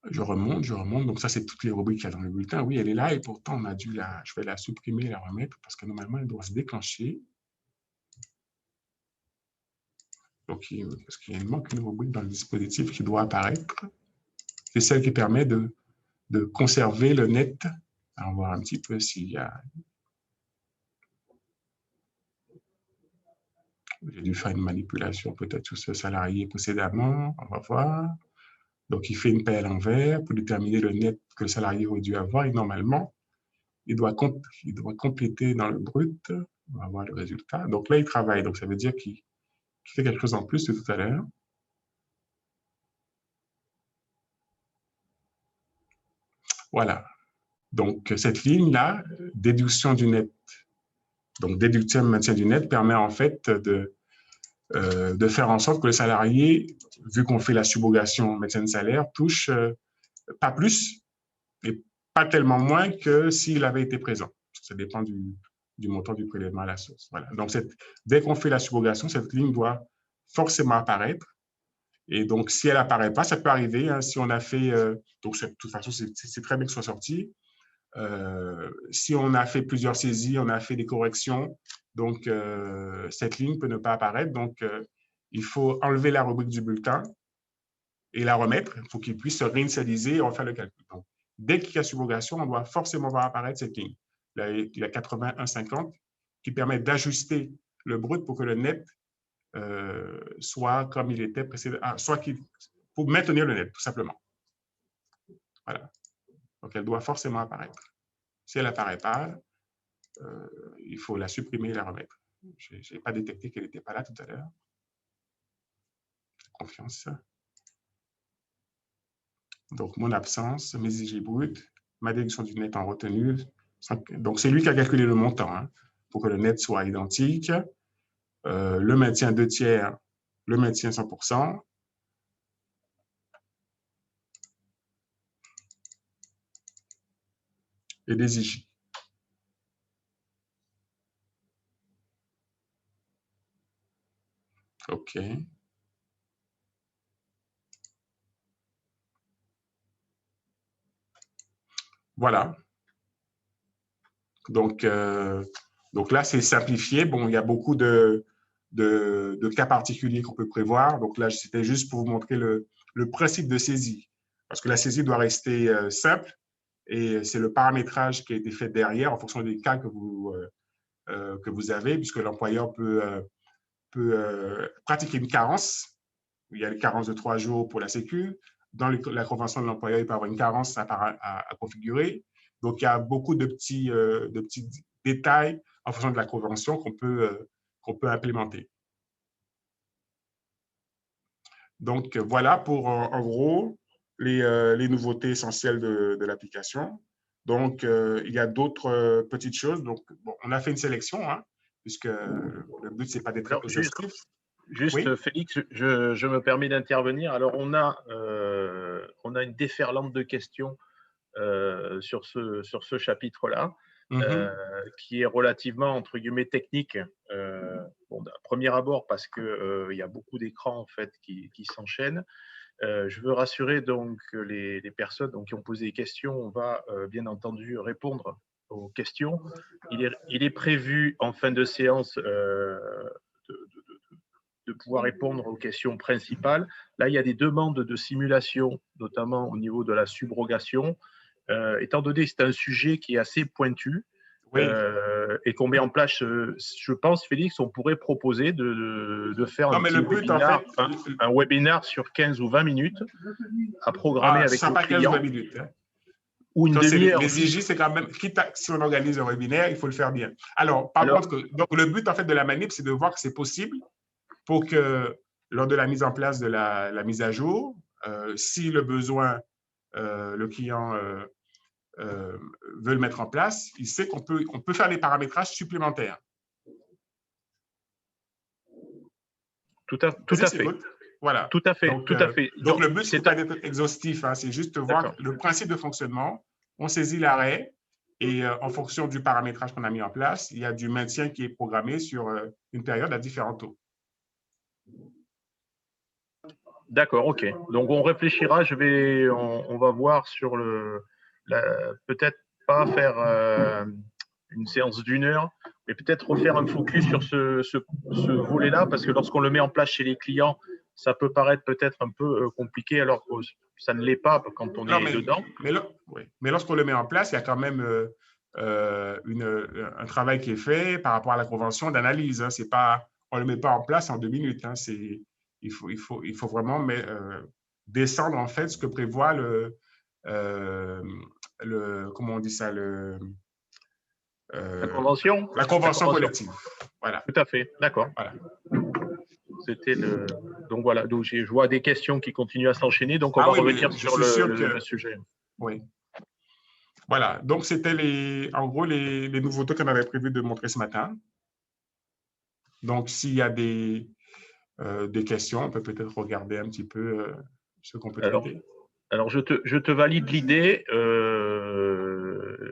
Je remonte, donc ça, c'est toutes les rubriques qu'il y a dans le bulletin. Oui, elle est là et pourtant, on a dû je vais la supprimer et la remettre parce que normalement, elle doit se déclencher. Donc, parce qu'il manque une rubrique dans le dispositif qui doit apparaître. C'est celle qui permet de conserver le net. On va voir un petit peu s'il y a... J'ai dû faire une manipulation peut-être sur ce salarié précédemment. On va voir. Donc, il fait une paie à l'envers pour déterminer le net que le salarié aurait dû avoir. Et normalement, il doit compléter dans le brut. On va voir le résultat. Donc là, il travaille. Donc, ça veut dire qu'il fait quelque chose en plus de tout à l'heure. Voilà. Donc, cette ligne-là, déduction du net, donc déduction maintien du net, permet en fait de faire en sorte que le salarié, vu qu'on fait la subrogation maintien de salaire, touche pas plus et pas tellement moins que s'il avait été présent. Ça dépend du montant du prélèvement à la source. Voilà. Donc, dès qu'on fait la subrogation, cette ligne doit forcément apparaître. Et donc, si elle n'apparaît pas, ça peut arriver. Hein, si on a fait... donc, de toute façon, c'est très bien que ce soit sorti. Si on a fait plusieurs saisies, on a fait des corrections, donc cette ligne peut ne pas apparaître. Donc, il faut enlever la rubrique du bulletin et la remettre. Il faut qu'il puisse se réinitialiser et refaire le calcul. Donc, dès qu'il y a subrogation, on doit forcément voir apparaître cette ligne. Il y a 81,50 qui permet d'ajuster le brut pour que le net soit comme il était précédent, pour maintenir le net, tout simplement. Voilà. Donc, elle doit forcément apparaître. Si elle n'apparaît pas, il faut la supprimer et la remettre. Je n'ai pas détecté qu'elle n'était pas là tout à l'heure. Confiance. Donc, mon absence, mes IG bruts, ma déduction du net en retenue. Donc, c'est lui qui a calculé le montant hein, pour que le net soit identique. Le maintien 2 tiers, le maintien 100%. Et des IG. OK. Voilà. Donc là, c'est simplifié. Bon, il y a beaucoup de cas particuliers qu'on peut prévoir. Donc là, c'était juste pour vous montrer le principe de saisie. Parce que la saisie doit rester simple et c'est le paramétrage qui a été fait derrière en fonction des cas que vous avez, puisque l'employeur peut pratiquer une carence. Il y a une carence de 3 jours pour la Sécu. Dans la convention de l'employeur, il peut y avoir une carence à configurer. Donc, il y a beaucoup de petits détails en fonction de la convention qu'on peut implémenter. Donc, voilà pour, en gros, les nouveautés essentielles de l'application. Donc, il y a d'autres petites choses. Donc, bon, on a fait une sélection, hein, puisque le but, ce n'est pas d'être exhaustif. Juste, oui. Félix, je me permets d'intervenir. Alors, on a une déferlante de questions sur ce chapitre-là, qui est relativement, entre guillemets, technique. Bon, à premier abord, parce qu'il y a beaucoup d'écrans, en fait, qui s'enchaînent. Je veux rassurer donc les personnes qui ont posé des questions. On va bien entendu répondre aux questions. Il est prévu en fin de séance de pouvoir répondre aux questions principales. Là, il y a des demandes de simulation, notamment au niveau de la subrogation. Étant donné que c'est un sujet qui est assez pointu, Oui. Et qu'on met en place, je pense, Félix, on pourrait proposer de faire Non, un mais petit le but, en webinaire, fait, un webinaire sur 15 ou 20 minutes à programmer ce ne avec sera le pas 15 ou client 20 minutes. Hein. ou une Ça, demi-heure. les IJ, c'est quand même, si on organise un webinaire, il faut le faire bien. Alors, par Alors, contre, donc, le but, en fait, de la manip, c'est de voir que c'est possible pour que, lors de la mise en place de la mise à jour, si le besoin, le client veut le mettre en place, il sait qu'on peut faire des paramétrages supplémentaires. tout à fait. Voilà. Tout à fait, donc, tout à fait. Donc, le but, c'est pas d'être exhaustif, hein, c'est juste de voir le principe de fonctionnement. On saisit l'arrêt et en fonction du paramétrage qu'on a mis en place, il y a du maintien qui est programmé sur une période à différents taux. D'accord, ok. Donc, on réfléchira. On va voir sur peut-être pas faire une séance d'1 heure, mais peut-être refaire un focus sur ce volet-là, parce que lorsqu'on le met en place chez les clients, ça peut paraître peut-être un peu compliqué, alors que ça ne l'est pas quand on est dedans. Mais lorsqu'on le met en place, il y a quand même un travail qui est fait par rapport à la convention d'analyse. Hein. On ne le met pas en place en 2 minutes. Hein. Il faut vraiment descendre en fait ce que prévoit comment on dit ça, la convention collective. Voilà. Tout à fait, d'accord. Voilà. Donc voilà, donc je vois des questions qui continuent à s'enchaîner, donc on va revenir sur le sujet. Oui. Voilà, donc c'était en gros les nouveautés qu'on avait prévu de montrer ce matin. Donc s'il y a des questions, on peut peut-être regarder un petit peu ce qu'on peut traiter. Alors je te valide l'idée. Je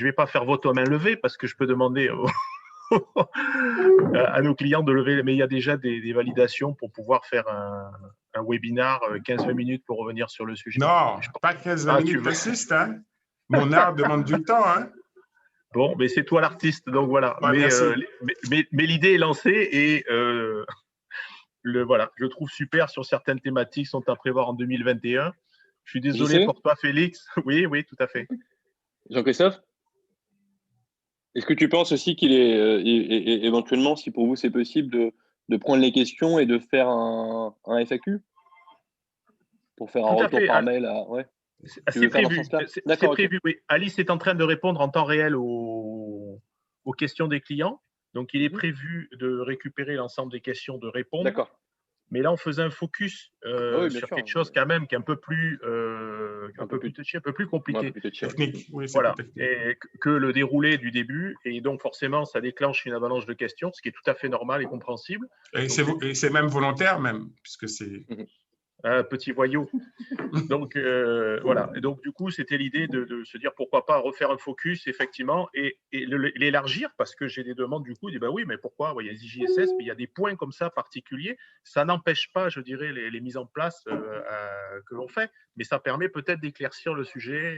vais pas faire vote à main levée parce que je peux demander à nos clients de lever, mais il y a déjà des validations pour pouvoir faire un webinar 15-20 minutes pour revenir sur le sujet. Non, pas 15-20 minutes, t'insistes, hein? Mon art demande du temps, hein? Bon, mais c'est toi l'artiste, donc voilà. Ouais, mais l'idée est lancée et voilà, je trouve super sur certaines thématiques sont à prévoir en 2021. Je suis désolé pour toi, Félix. Oui, tout à fait. Jean-Christophe, est-ce que tu penses aussi qu'il est éventuellement, si pour vous c'est possible, de prendre les questions et de faire un FAQ pour faire un retour par mail ouais. C'est prévu. C'est prévu, oui. Alice est en train de répondre en temps réel aux questions des clients. Donc, il est prévu de récupérer l'ensemble des questions, de répondre. D'accord. Mais là, on faisait un focus sur quelque chose quand même qui est un peu plus touchy, un peu plus compliqué. Technique, oui, voilà. Et que le déroulé du début. Et donc, forcément, ça déclenche une avalanche de questions, ce qui est tout à fait normal et compréhensible. Et c'est même volontaire, même, puisque c'est… petit voyou. Donc, voilà. Et donc, du coup, c'était l'idée de se dire pourquoi pas refaire un focus, effectivement, et l'élargir, parce que j'ai des demandes, du coup, oui, mais pourquoi il y a les IJSS, mais il y a des points comme ça particuliers. Ça n'empêche pas, je dirais, les mises en place que l'on fait, mais ça permet peut-être d'éclaircir le sujet,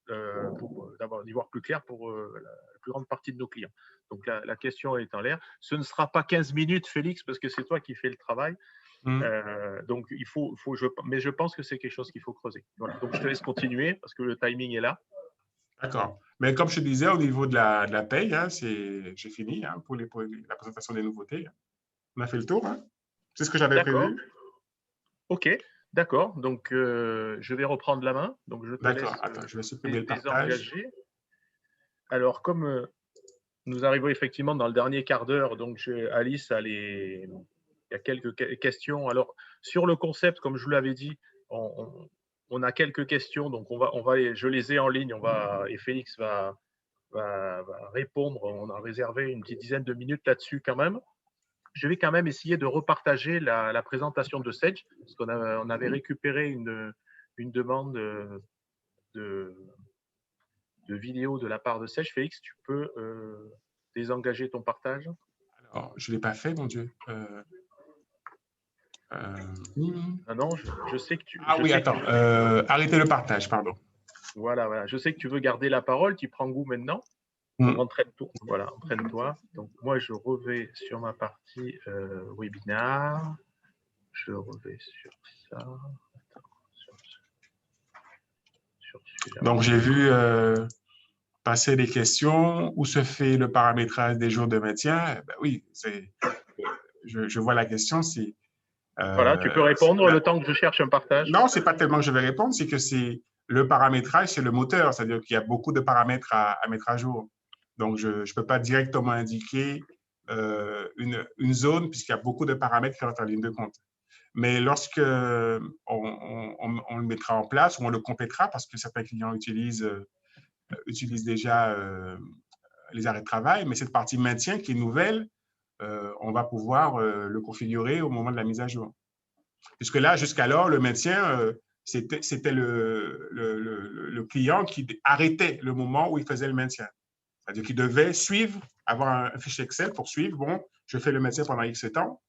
d'y voir plus clair pour la plus grande partie de nos clients. Donc, la question est en l'air. Ce ne sera pas 15 minutes, Félix, parce que c'est toi qui fais le travail. Donc, mais je pense que c'est quelque chose qu'il faut creuser. Voilà. Donc, je te laisse continuer parce que le timing est là. D'accord. Mais comme je te disais, au niveau de la paye, hein, j'ai fini hein, pour la présentation des nouveautés. On a fait le tour. Hein. C'est ce que j'avais prévu. OK, d'accord. Donc, je vais reprendre la main. Donc, je te laisse. Attends, je vais supprimer le partage. Alors, comme nous arrivons effectivement dans le dernier quart d'heure, donc Alice il y a quelques questions. Alors, sur le concept, comme je vous l'avais dit, on a quelques questions. Donc, je les ai en ligne. Et Félix va répondre. On a réservé une petite dizaine de minutes là-dessus quand même. Je vais quand même essayer de repartager la présentation de Sage, parce qu'on avait récupéré une demande de vidéo de la part de Sage. Félix, tu peux désengager ton partage? Alors, je ne l'ai pas fait, mon Dieu. Ah non, je sais que tu… attends. Arrêtez le partage, pardon. Voilà. Je sais que tu veux garder la parole. Tu prends goût maintenant. Donc, entraîne-toi. Voilà, entraîne-toi. Donc, moi, je revais sur ma partie webinar. Je revais sur ça. Attends, sur celui-là. Donc, j'ai vu passer des questions. Où se fait le paramétrage des jours de maintien? Ben oui, je vois la question. Voilà, tu peux répondre le temps que je cherche un partage. Non, ce n'est pas tellement que je vais répondre, c'est que le paramétrage, c'est le moteur. C'est-à-dire qu'il y a beaucoup de paramètres à mettre à jour. Donc, je ne peux pas directement indiquer une zone puisqu'il y a beaucoup de paramètres qui rentrent en ligne de compte. Mais lorsque on le mettra en place ou on le complétera, parce que certains clients utilisent déjà les arrêts de travail, mais cette partie maintien qui est nouvelle, on va pouvoir le configurer au moment de la mise à jour. Puisque là, jusqu'alors, le maintien, c'était le client qui arrêtait le moment où il faisait le maintien. C'est-à-dire qu'il devait suivre, avoir un fichier Excel pour suivre, bon, je fais le maintien pendant X temps,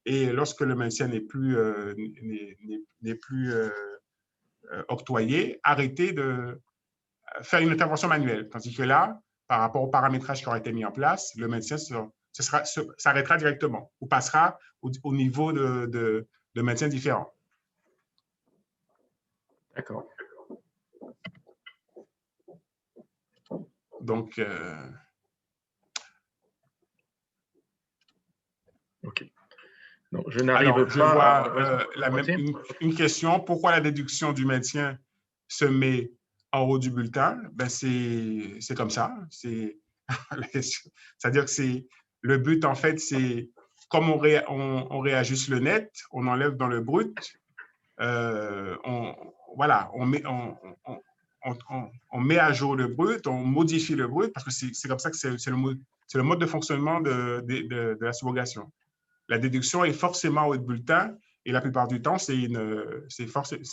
et lorsque le maintien n'est plus octroyé, arrêter de faire une intervention manuelle. Tandis que là, par rapport au paramétrage qui aura été mis en place, le maintien s'arrêtera directement ou passera au niveau de maintien différent. D'accord. Donc, OK. Non, je n'arrive pas à une question. Pourquoi la déduction du maintien se met en haut du bulletin? Ben, c'est comme ça. C'est-à-dire que le but, en fait, c'est comme on réajuste le net, on enlève dans le brut, voilà, on met à jour le brut, on modifie le brut, parce que c'est comme ça que c'est le mode de fonctionnement de la subrogation. La déduction est forcément au bulletin et la plupart du temps, c'est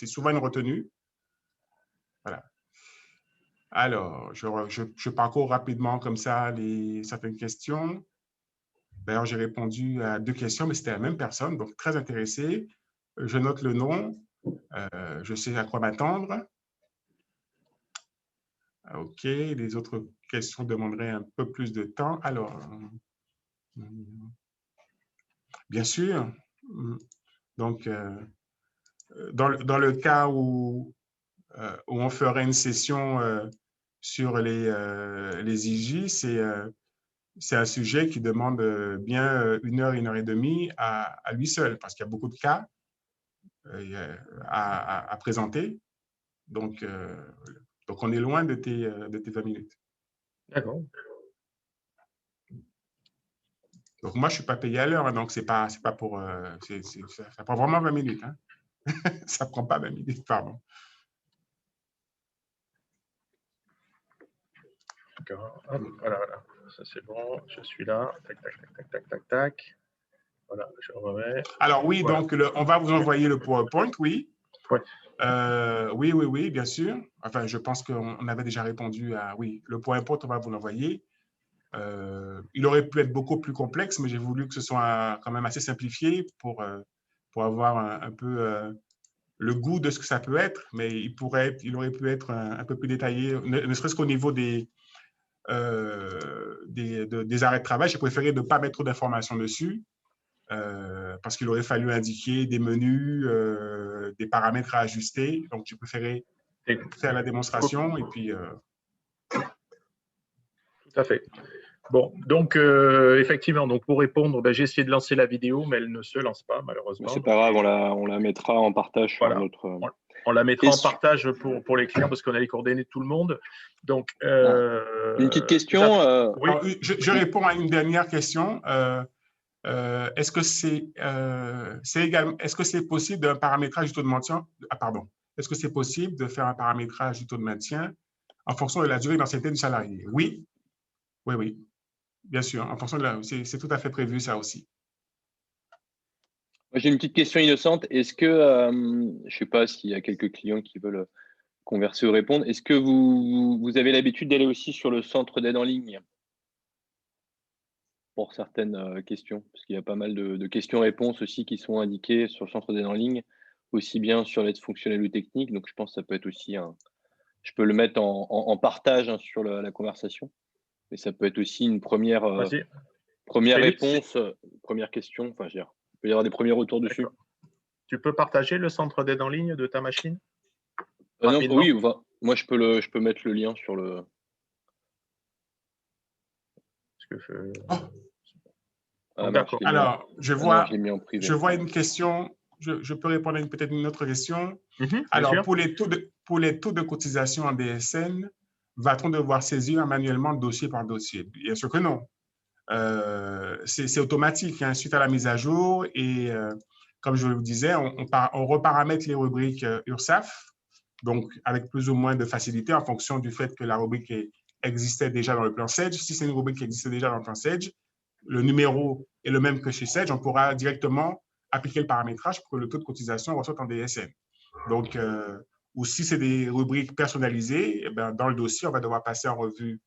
souvent une retenue. Voilà. Alors, je parcours rapidement comme ça certaines questions. D'ailleurs, j'ai répondu à 2 questions, mais c'était la même personne, donc très intéressé. Je note le nom. Je sais à quoi m'attendre. OK. Les autres questions demanderaient un peu plus de temps. Alors, bien sûr. Donc, dans le cas où on ferait une session sur les IJ, c'est un sujet qui demande bien 1 heure, 1 heure et demie à lui seul, parce qu'il y a beaucoup de cas à présenter. Donc, on est loin de tes 20 minutes. D'accord. Donc, moi, je ne suis pas payé à l'heure, hein, donc c'est pas pour… ça prend vraiment 20 minutes. Hein. Ça ne prend pas 20 minutes, pardon. D'accord. Voilà. Ça, c'est bon. Je suis là. Tac, tac, tac, tac, tac, tac. Voilà, je remets. Alors, oui, voilà. Donc, on va vous envoyer le PowerPoint, oui. Ouais. Oui, bien sûr. Enfin, je pense qu'on avait déjà répondu à… Oui, le PowerPoint, on va vous l'envoyer. Il aurait pu être beaucoup plus complexe, mais j'ai voulu que ce soit quand même assez simplifié pour avoir un peu le goût de ce que ça peut être, mais il aurait pu être un peu plus détaillé, ne serait-ce qu'au niveau des arrêts de travail. J'ai préféré ne pas mettre trop d'informations dessus parce qu'il aurait fallu indiquer des menus, des paramètres à ajuster. Donc, j'ai préféré faire la démonstration et puis… Tout à fait. Bon, donc effectivement, donc pour répondre, j'ai essayé de lancer la vidéo, mais elle ne se lance pas malheureusement. C'est pas grave, on la mettra en partage sur notre… On la mettra en partage pour les clients parce qu'on a les coordonnées de tout le monde. Donc, une petite question. Oui. Alors, je réponds à une dernière question. Est-ce que c'est possible d'un paramétrage du taux de maintien? Est-ce que c'est possible de faire un paramétrage du taux de maintien en fonction de la durée d'ancienneté du salarié? Oui. Bien sûr, en fonction de c'est tout à fait prévu, ça aussi. J'ai une petite question innocente. Est-ce que, je ne sais pas s'il y a quelques clients qui veulent converser ou répondre, est-ce que vous avez l'habitude d'aller aussi sur le centre d'aide en ligne pour certaines questions? Parce qu'il y a pas mal de questions-réponses aussi qui sont indiquées sur le centre d'aide en ligne, aussi bien sur l'aide fonctionnelle ou technique. Donc, je pense que ça peut être aussi je peux le mettre en partage sur la conversation. Mais ça peut être aussi une première réponse, première question. Enfin, il peut y avoir des premiers retours dessus. Tu peux partager le centre d'aide en ligne de ta machine? Non, oui, moi je peux mettre le lien sur le… D'accord. Alors, je non, vois, je l'ai mis en privé. je vois une question. Je peux répondre à peut-être une autre question. Bien Alors, sûr. pour les taux de cotisation en DSN, va-t-on devoir saisir manuellement dossier par dossier? Bien sûr que non. C'est automatique, hein, suite à la mise à jour. Et comme je vous disais, on reparamètre les rubriques URSSAF, donc avec plus ou moins de facilité en fonction du fait que la rubrique existait déjà dans le plan Sedge. Si c'est une rubrique qui existait déjà dans le plan Sedge, le numéro est le même que chez Sedge, on pourra directement appliquer le paramétrage pour que le taux de cotisation ressorte en DSN. Donc, ou si c'est des rubriques personnalisées, eh bien, dans le dossier, on va devoir passer en revue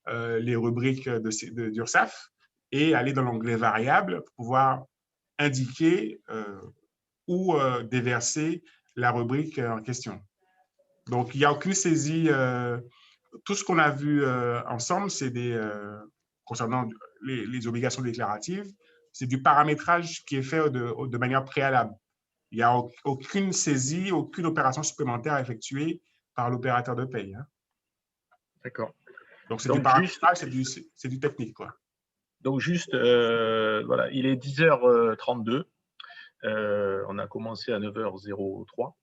les rubriques d'URSSAF et aller dans l'onglet variables pour pouvoir indiquer ou déverser la rubrique en question. Donc, il n'y a aucune saisie. Tout ce qu'on a vu ensemble, c'est concernant les obligations déclaratives, c'est du paramétrage qui est fait de manière préalable. Il n'y a aucune saisie, aucune opération supplémentaire effectuée par l'opérateur de paye. Hein. D'accord. Donc, c'est du paramétrage, c'est du technique, quoi. Donc, juste, voilà, il est 10h32. On a commencé à 9h03.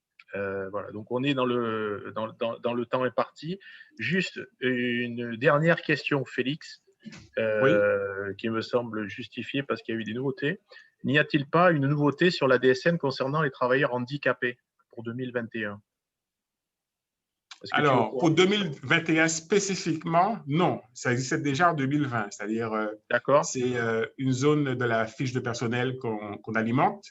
Voilà, donc on est dans le temps imparti. Juste une dernière question, Félix, Oui. qui me semble justifiée parce qu'il y a eu des nouveautés. N'y a-t-il pas une nouveauté sur la DSN concernant les travailleurs handicapés pour 2021? Alors, pour 2021 spécifiquement, non. Ça existait déjà en 2020. C'est-à-dire, c'est une zone de la fiche de personnel qu'on alimente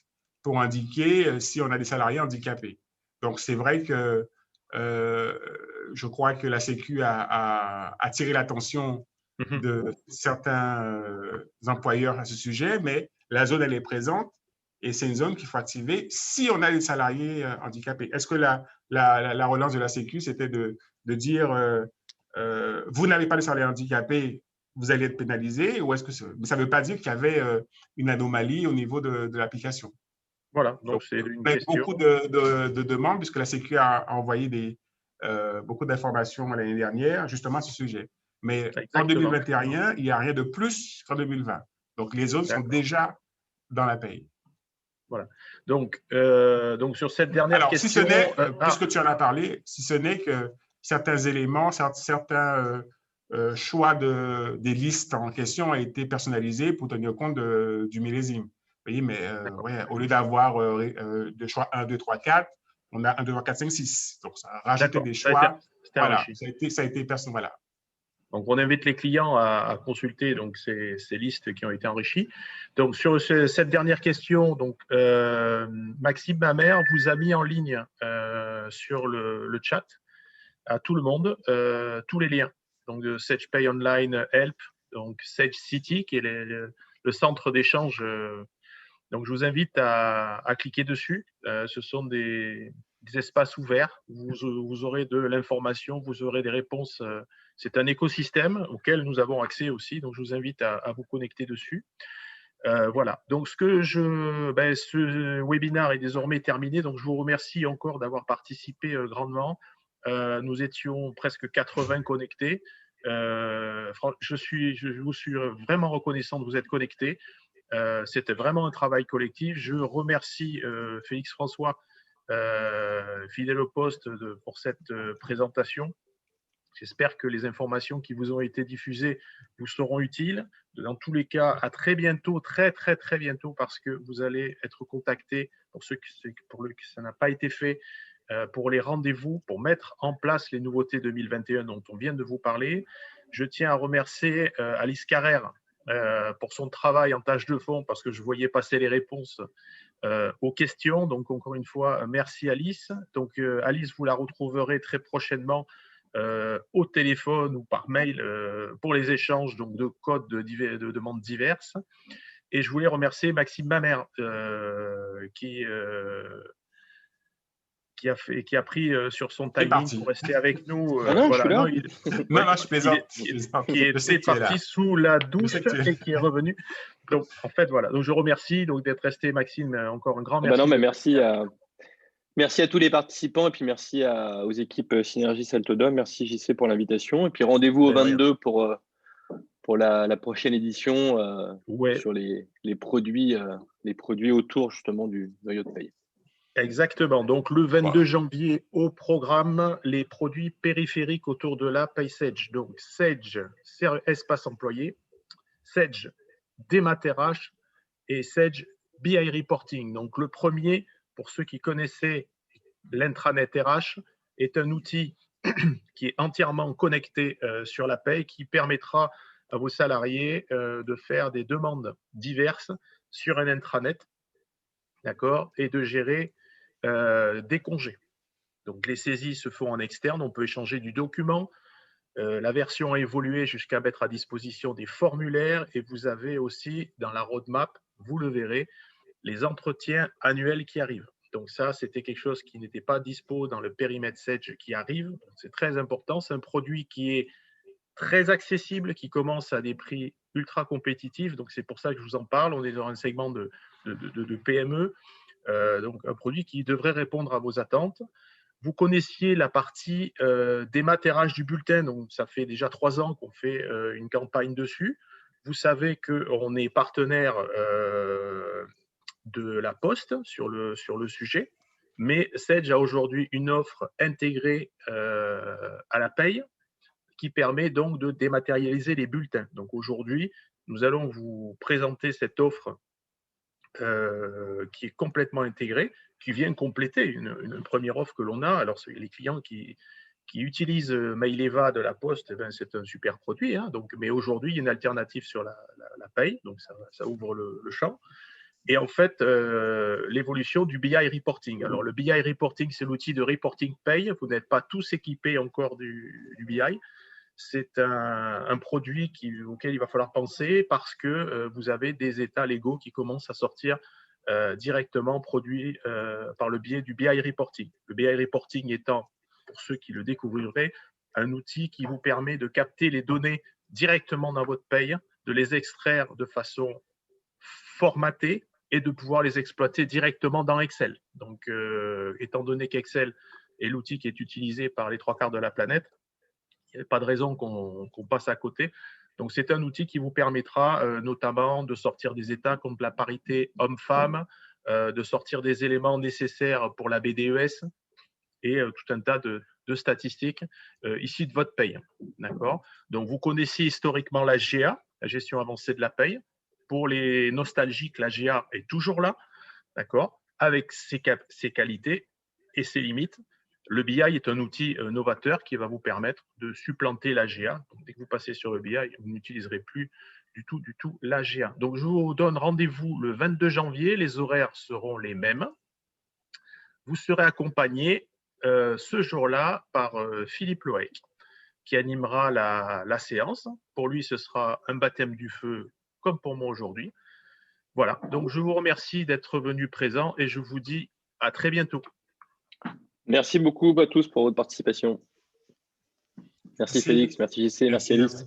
pour indiquer si on a des salariés handicapés. Donc, c'est vrai que je crois que la Sécu a attiré l'attention de certains employeurs à ce sujet, mais la zone, elle est présente et c'est une zone qu'il faut activer si on a des salariés handicapés. Est-ce que la relance de la Sécu, c'était de dire vous n'avez pas de salariés handicapés, vous allez être pénalisé, ou est-ce que ça ne veut pas dire qu'il y avait une anomalie au niveau de l'application? Voilà, donc c'est une question. Beaucoup de demandes, puisque la Sécu a envoyé beaucoup d'informations l'année dernière, justement à ce sujet. Mais en 2021, il n'y a rien de plus qu'en 2020. Donc, les zones sont déjà dans la paye. Voilà. Donc sur cette dernière question… Si ce n'est, puisque tu en as parlé, si ce n'est que certains éléments, certains choix des listes en question ont été personnalisés pour tenir compte du millésime. Vous voyez, mais ouais, au lieu d'avoir de choix 1, 2, 3, 4, on a 1, 2, 3, 4, 5, 6. Donc, ça a rajouté des choix. Voilà, ça a été personnalisé. Voilà. Donc, on invite les clients à consulter donc, ces listes qui ont été enrichies. Donc, sur cette dernière question, donc, Maxime Mamère vous a mis en ligne sur le chat à tout le monde tous les liens. Donc, de Sedge Pay Online Help, donc Sedge City, qui est le centre d'échange. Donc, je vous invite à cliquer dessus. Ce sont des espaces ouverts. Vous aurez de l'information, vous aurez des réponses. C'est un écosystème auquel nous avons accès aussi. Donc, je vous invite à vous connecter dessus. Voilà. Donc, ce webinaire est désormais terminé. Donc, je vous remercie encore d'avoir participé grandement. Nous étions presque 80 connectés. Je vous suis vraiment reconnaissant de vous être connectés. C'était vraiment un travail collectif. Je remercie Félix François, fidèle au poste, pour cette présentation. J'espère que les informations qui vous ont été diffusées vous seront utiles. Dans tous les cas, à très bientôt, très bientôt, parce que vous allez être contactés, pour ceux pour qui ça n'a pas été fait, pour les rendez-vous, pour mettre en place les nouveautés 2021 dont on vient de vous parler. Je tiens à remercier Alice Carrère pour son travail en tâche de fond, parce que je voyais passer les réponses aux questions. Donc, encore une fois, merci Alice. Donc, Alice, vous la retrouverez très prochainement au téléphone ou par mail pour les échanges donc, de codes de demandes diverses. Et je voulais remercier Maxime Mamère qui a pris sur son timing pour rester avec nous. Non, je suis là. Non, je plaisante. Qui était parti sous la douche et qui est revenu. Donc, en fait, voilà. Donc, je remercie d'être resté, Maxime. Encore un grand merci. Non, mais merci à tous les participants et puis merci aux équipes Synergie Saltodome. Merci JC pour l'invitation. Et puis rendez-vous au 22 pour pour la prochaine édition Ouais, sur les produits autour justement du noyau de paille. exactement. Donc, le 22 janvier, au programme, les produits périphériques autour de la paye Sedge. Donc, Sedge, espace employé, Sedge, dématérage et Sedge, BI reporting. Donc, le premier, pour ceux qui connaissaient l'intranet RH, est un outil qui est entièrement connecté sur la paye, qui permettra à vos salariés de faire des demandes diverses sur un intranet, d'accord, et de gérer des congés. Donc, les saisies se font en externe, on peut échanger du document. La version a évolué jusqu'à mettre à disposition des formulaires et vous avez aussi dans la roadmap, vous le verrez, les entretiens annuels qui arrivent. Donc ça, c'était quelque chose qui n'était pas dispo dans le périmètre Sedge qui arrive. C'est très important. C'est un produit qui est très accessible, qui commence à des prix ultra compétitifs. Donc c'est pour ça que je vous en parle. On est dans un segment de PME. Donc un produit qui devrait répondre à vos attentes. Vous connaissiez la partie dématérage du bulletin. Donc ça fait déjà 3 ans qu'on fait une campagne dessus. Vous savez qu'on est partenaire de la Poste sur le sujet, mais Sedge a aujourd'hui une offre intégrée à la paye qui permet donc de dématérialiser les bulletins. Donc aujourd'hui, nous allons vous présenter cette offre qui est complètement intégrée, qui vient compléter une première offre que l'on a. Alors, les clients qui utilisent Maileva de la Poste, ben, c'est un super produit. Hein, donc, mais aujourd'hui, il y a une alternative sur la paye, donc ça ouvre le champ. Et en fait, l'évolution du BI reporting. Alors, le BI reporting, c'est l'outil de reporting paye. Vous n'êtes pas tous équipés encore du BI. C'est un produit auquel il va falloir penser parce que vous avez des états légaux qui commencent à sortir directement produits par le biais du BI reporting. Le BI reporting étant, pour ceux qui le découvriraient, un outil qui vous permet de capter les données directement dans votre paye, de les extraire de façon formatée et de pouvoir les exploiter directement dans Excel. Donc, étant donné qu'Excel est l'outil qui est utilisé par les 3/4 de la planète, il n'y a pas de raison qu'on passe à côté. Donc, c'est un outil qui vous permettra notamment de sortir des états comme la parité homme-femme, de sortir des éléments nécessaires pour la BDES et tout un tas de statistiques ici de votre paye. D'accord ? Donc, vous connaissez historiquement la GA, la gestion avancée de la paye. Pour les nostalgiques, la GA est toujours là, d'accord, avec ses qualités et ses limites. Le BI est un outil novateur qui va vous permettre de supplanter la GA. Donc, dès que vous passez sur le BI, vous n'utiliserez plus du tout la GA. Donc, je vous donne rendez-vous le 22 janvier. Les horaires seront les mêmes. Vous serez accompagné ce jour-là par Philippe Loïc, qui animera la séance. Pour lui, ce sera un baptême du feu comme pour moi aujourd'hui. Voilà, donc je vous remercie d'être venu présent et je vous dis à très bientôt. Merci beaucoup à tous pour votre participation. Merci Félix, merci JC, merci Alice.